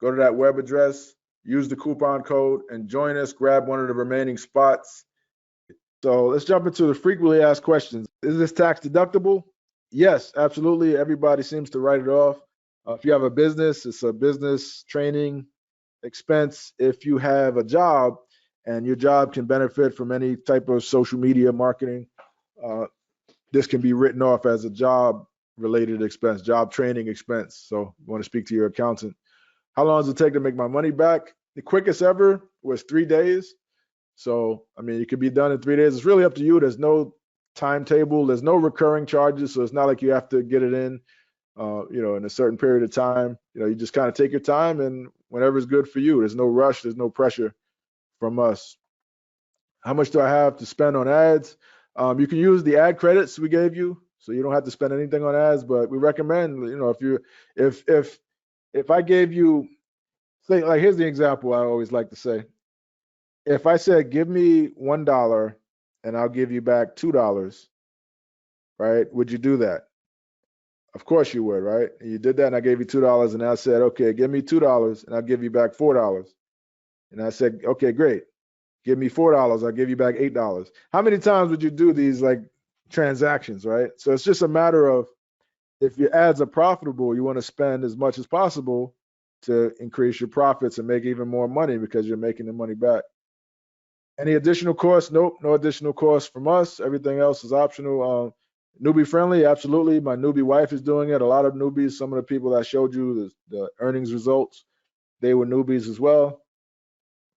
go to that web address, use the coupon code, and join us. Grab one of the remaining spots. So let's jump into the frequently asked questions. Is this tax deductible? Yes, absolutely. Everybody seems to write it off. If you have a business, it's a business training expense. If you have a job and your job can benefit from any type of social media marketing, this can be written off as a job related expense, job training expense. So you want to speak to your accountant. How long does it take to make my money back? The quickest ever was 3 days. So, I mean, it could be done in 3 days. It's really up to you. There's no timetable. There's no recurring charges. So it's not like you have to get it in in a certain period of time. You just kind of take your time, and whenever it's good for you. There's no rush. There's no pressure from us. How much do I have to spend on ads? You can use the ad credits we gave you, so you don't have to spend anything on ads. But we recommend, if I gave you, say, like, here's the example I always like to say. If I said, give me $1 and I'll give you back $2, right? Would you do that? Of course you would, right? And you did that, and I gave you $2, and I said, okay, give me $2 and I'll give you back $4. And I said, okay, great. Give me $4, I'll give you back $8. How many times would you do these like transactions, right? So it's just a matter of, if your ads are profitable, you want to spend as much as possible to increase your profits and make even more money because you're making the money back. Any additional costs? Nope, no additional costs from us. Everything else is optional. Newbie friendly, absolutely. My newbie wife is doing it. A lot of newbies, some of the people that showed you the earnings results, they were newbies as well.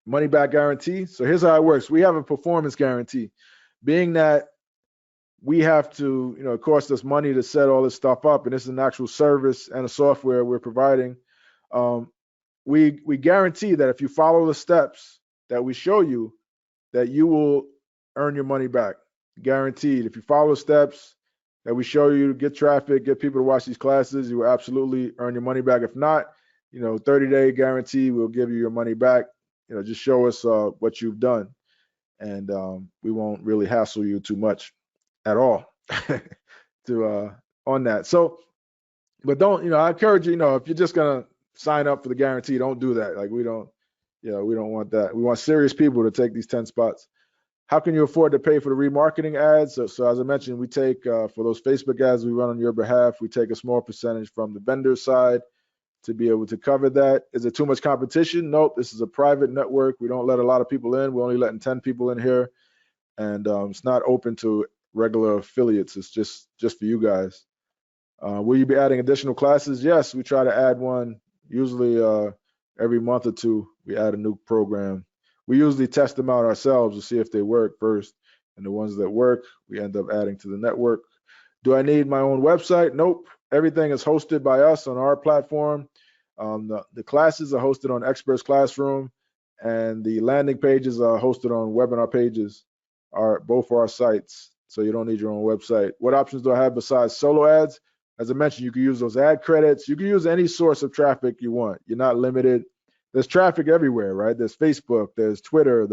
Money back guarantee. So here's how it works. We have a performance guarantee. Being that we have to, it costs us money to set all this stuff up, and this is an actual service and a software we're providing. We guarantee that if you follow the steps that we show you, that you will earn your money back. Guaranteed. If you follow the steps that we show you, get traffic, get people to watch these classes, you will absolutely earn your money back. If not, 30-day guarantee, we'll give you your money back. Just show us what you've done, and we won't really hassle you too much at all on that. So, but don't, I encourage you, if you're just gonna sign up for the guarantee, don't do that. Like, we don't want that. We want serious people to take these 10 spots. How can you afford to pay for the remarketing ads? So as I mentioned, we take, for those Facebook ads we run on your behalf, we take a small percentage from the vendor side to be able to cover that. Is it too much competition? Nope. This is a private network. We don't let a lot of people in. We're only letting 10 people in here. And it's not open to regular affiliates. It's just for you guys. Will you be adding additional classes? Yes, we try to add one. Usually every month or two, we add a new program. We usually test them out ourselves to see if they work first. And the ones that work, we end up adding to the network. Do I need my own website? Nope. Everything is hosted by us on our platform. The classes are hosted on Experts Classroom, and the landing pages are hosted on Webinar Pages, both for our sites. So you don't need your own website. What options do I have besides solo ads? As I mentioned, you can use those ad credits. You can use any source of traffic you want. You're not limited. There's traffic everywhere, right? There's Facebook, there's Twitter,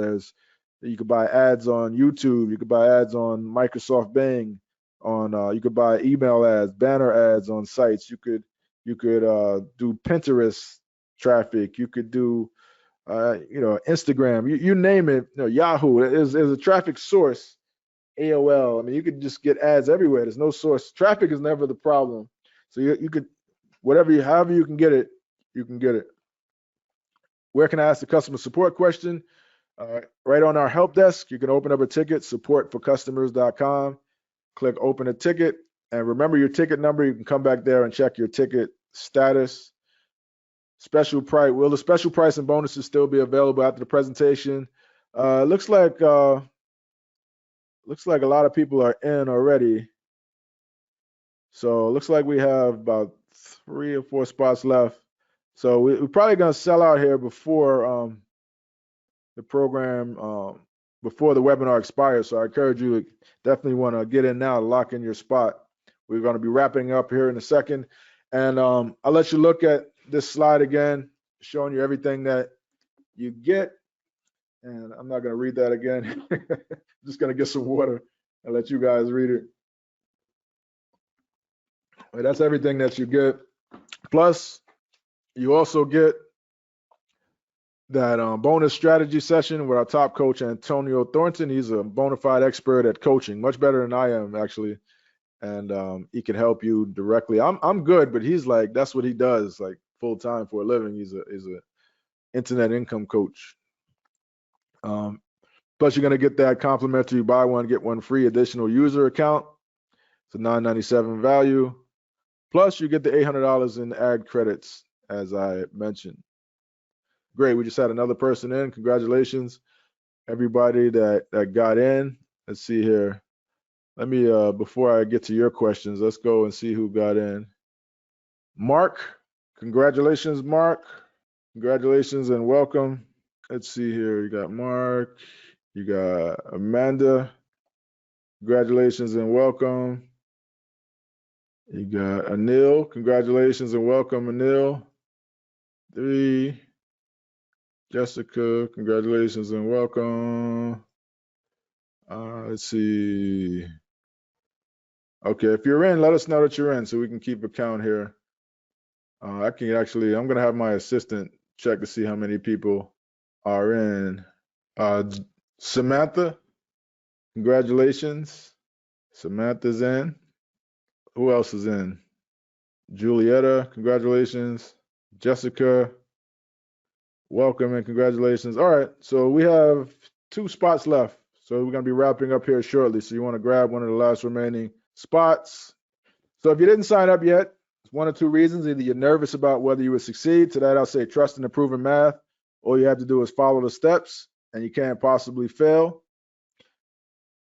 you could buy ads on YouTube, you could buy ads on Microsoft Bing, you could buy email ads, banner ads on sites. You could do Pinterest traffic. You could do Instagram. You name it. Yahoo is a traffic source. AOL. I mean, you could just get ads everywhere. There's no source. Traffic is never the problem. So you could, however you can get it, you can get it. Where can I ask the customer support question? Right on our help desk, you can open up a ticket, supportforcustomers.com, click open a ticket, and remember your ticket number. You can come back there and check your ticket status. Special price. Will the special price and bonuses still be available after the presentation? Looks like a lot of people are in already. So it looks like we have about 3 or 4 spots left. So we're probably going to sell out here before the program, before the webinar expires. So I encourage you to definitely want to get in now, lock in your spot. We're going to be wrapping up here in a second. And I'll let you look at this slide again, showing you everything that you get. And I'm not going to read that again. I'm just going to get some water and let you guys read it. But that's everything that you get. Plus, you also get that bonus strategy session with our top coach, Antonio Thornton. He's a bona fide expert at coaching, much better than I am, actually. And he can help you directly. I'm good, but he's like, that's what he does, like full time for a living. He's a internet income coach. Plus, you're gonna get that complimentary buy one get one free additional user account. It's a $9.97 value. Plus, you get the $800 in ad credits, as I mentioned. Great, we just had another person in. Congratulations, everybody that got in. Let's see here. Let me, before I get to your questions, let's go and see who got in. Mark, congratulations, Mark. Congratulations and welcome. Let's see here. You got Mark. You got Amanda. Congratulations and welcome. You got Anil. Congratulations and welcome, Anil. 3. Jessica. Congratulations and welcome. Let's see. Okay, if you're in, let us know that you're in so we can keep a count here. I'm going to have my assistant check to see how many people are in. Samantha, congratulations. Samantha's in. Who else is in? Julietta, congratulations. Jessica, welcome and congratulations. All right, so we have 2 spots left. So we're going to be wrapping up here shortly. So you want to grab one of the last remaining spots. So if you didn't sign up yet, it's 1 or 2 reasons. Either you're nervous about whether you would succeed. To that, I'll say trust in the proven math. All you have to do is follow the steps and you can't possibly fail.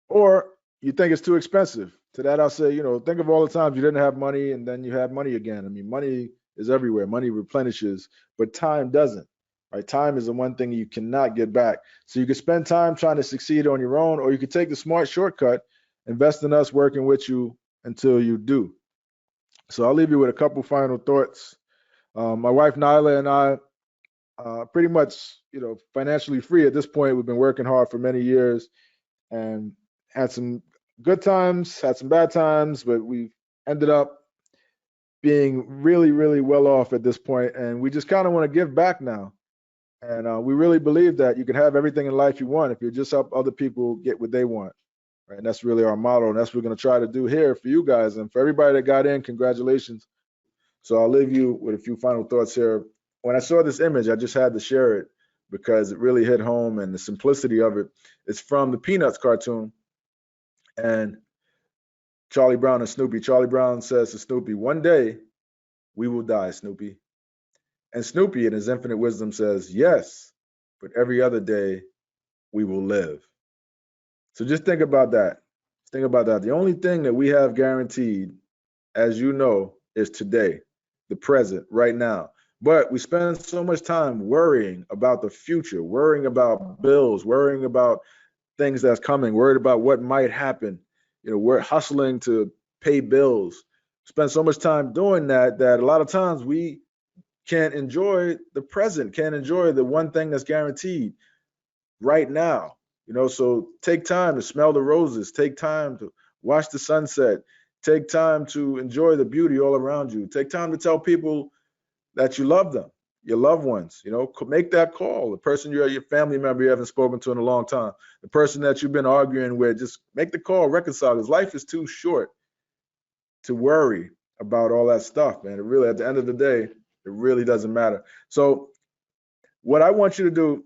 Or you think it's too expensive. To that, I'll say, think of all the times you didn't have money and then you had money again. I mean, money is everywhere. Money replenishes, but time doesn't. Right? Time is the one thing you cannot get back. So you can spend time trying to succeed on your own, or you could take the smart shortcut, invest in us working with you until you do. So I'll leave you with a couple final thoughts. My wife Nyla and I pretty much, financially free at this point. We've been working hard for many years and had some good times, had some bad times, but we ended up being really, really well off at this point. And we just kind of want to give back now. And we really believe that you can have everything in life you want if you just help other people get what they want. Right? And that's really our motto. And that's what we're going to try to do here for you guys. And for everybody that got in, congratulations. So I'll leave you with a few final thoughts here. When I saw this image, I just had to share it because it really hit home, and the simplicity of it. It's from the Peanuts cartoon. And Charlie Brown and Snoopy. Charlie Brown says to Snoopy, "One day we will die, Snoopy." And Snoopy in his infinite wisdom says, "Yes, but every other day we will live." So just think about that. Think about that. The only thing that we have guaranteed, as you know, is today, the present, right now. But we spend so much time worrying about the future, worrying about bills, worrying about things that's coming, worried about what might happen. We're hustling to pay bills. Spend so much time doing that a lot of times we can't enjoy the present, can't enjoy the one thing that's guaranteed right now. So take time to smell the roses, take time to watch the sunset, take time to enjoy the beauty all around you, take time to tell people that you love them, your loved ones. Make that call. The person your family member you haven't spoken to in a long time, the person that you've been arguing with, just make the call, reconcile, because life is too short to worry about all that stuff, man. It really, at the end of the day, it really doesn't matter. So what I want you to do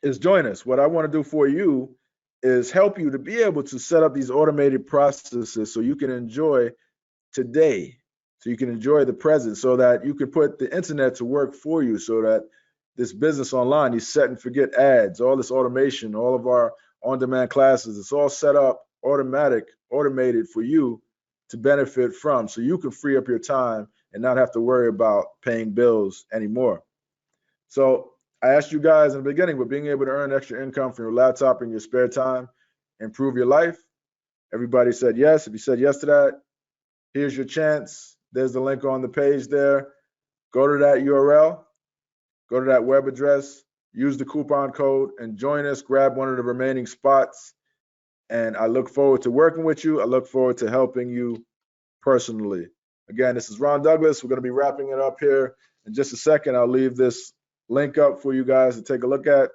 is join us. What I want to do for you is help you to be able to set up these automated processes so you can enjoy today, so you can enjoy the present, so that you can put the internet to work for you, so that this business online, these set and forget ads, all this automation, all of our on-demand classes, it's all set up automated for you to benefit from, so you can free up your time and not have to worry about paying bills anymore. So I asked you guys in the beginning, but being able to earn extra income from your laptop in your spare time, improve your life. Everybody said yes. If you said yes to that, here's your chance. There's the link on the page there. Go to that URL, go to that web address, use the coupon code and join us, grab one of the remaining spots. And I look forward to working with you. I look forward to helping you personally. Again, this is Ron Douglas. We're going to be wrapping it up here in just a second. I'll leave this link up for you guys to take a look at.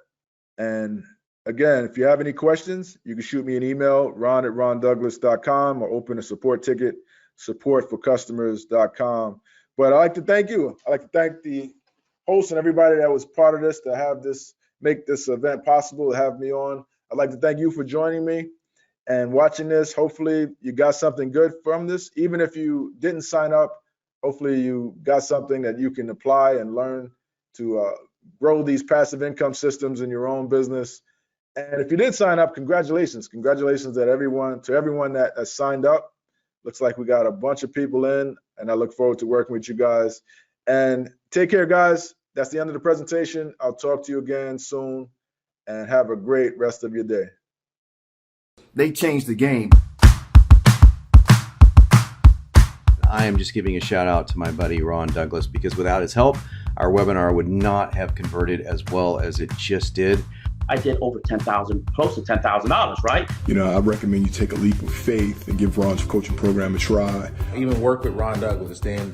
And again, if you have any questions, you can shoot me an email, ron@rondouglas.com, or open a support ticket, supportforcustomers.com. But I'd like to thank you. I'd like to thank the host and everybody that was part of this to have this, make this event possible, to have me on. I'd like to thank you for joining me and watching this. Hopefully you got something good from this. Even if you didn't sign up, hopefully you got something that you can apply and learn to grow these passive income systems in your own business. And if you did sign up, congratulations. Congratulations to everyone that has signed up. Looks like we got a bunch of people in. and I look forward to working with you guys. And take care, guys. That's the end of the presentation. I'll talk to you again soon, and have a great rest of your day. They changed the game. I am just giving a shout out to my buddy Ron Douglas, because without his help, our webinar would not have converted as well as it just did. I did over $10,000, close to $10,000, right? You know, I recommend you take a leap of faith and give Ron's coaching program a try. Even work with Ron Douglas, then,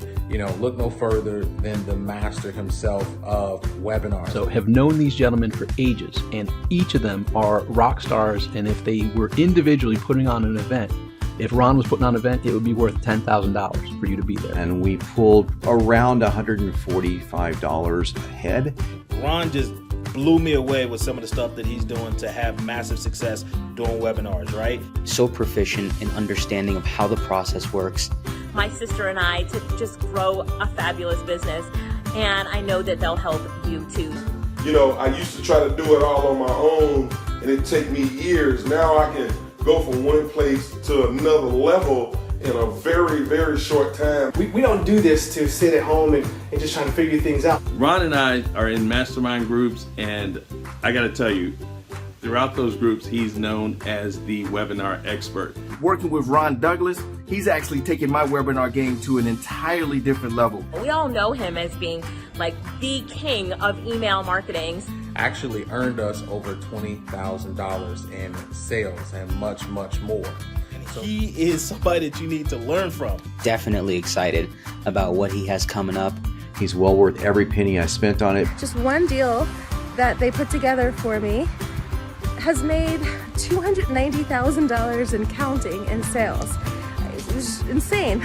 look no further than the master himself of webinars. So have known these gentlemen for ages, and each of them are rock stars. And if they were individually putting on an event, if Ron was putting on an event, it would be worth $10,000 for you to be there. And we pulled around $145 a head. Ron just blew me away with some of the stuff that he's doing to have massive success doing webinars, right? So proficient in understanding of how the process works. My sister and I to just grow a fabulous business, and I know that they'll help you too. I used to try to do it all on my own, and it'd take me years. Now I can go from one place to another level in a very, very short time. We don't do this to sit at home and just trying to figure things out. Ron and I are in mastermind groups, and I got to tell you, throughout those groups, he's known as the webinar expert. Working with Ron Douglas, he's actually taken my webinar game to an entirely different level. We all know him as being like the king of email marketing. Actually earned us over $20,000 in sales and much, much more. So he is somebody that you need to learn from. Definitely excited about what he has coming up. He's well worth every penny I spent on it. Just one deal that they put together for me has made $290,000 and counting in sales. It was insane.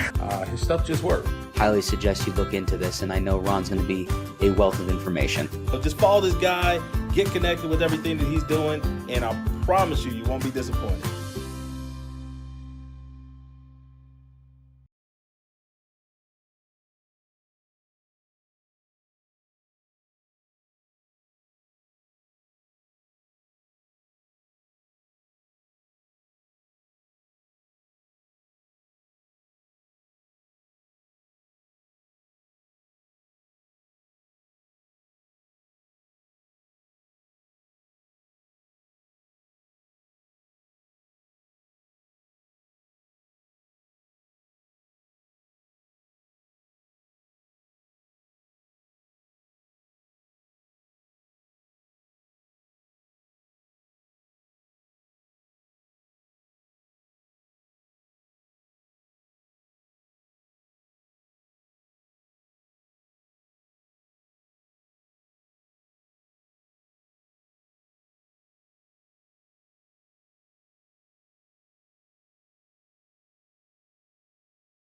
His stuff just worked. Highly suggest you look into this, and I know Ron's going to be a wealth of information. So just follow this guy, get connected with everything that he's doing, and I promise you, you won't be disappointed.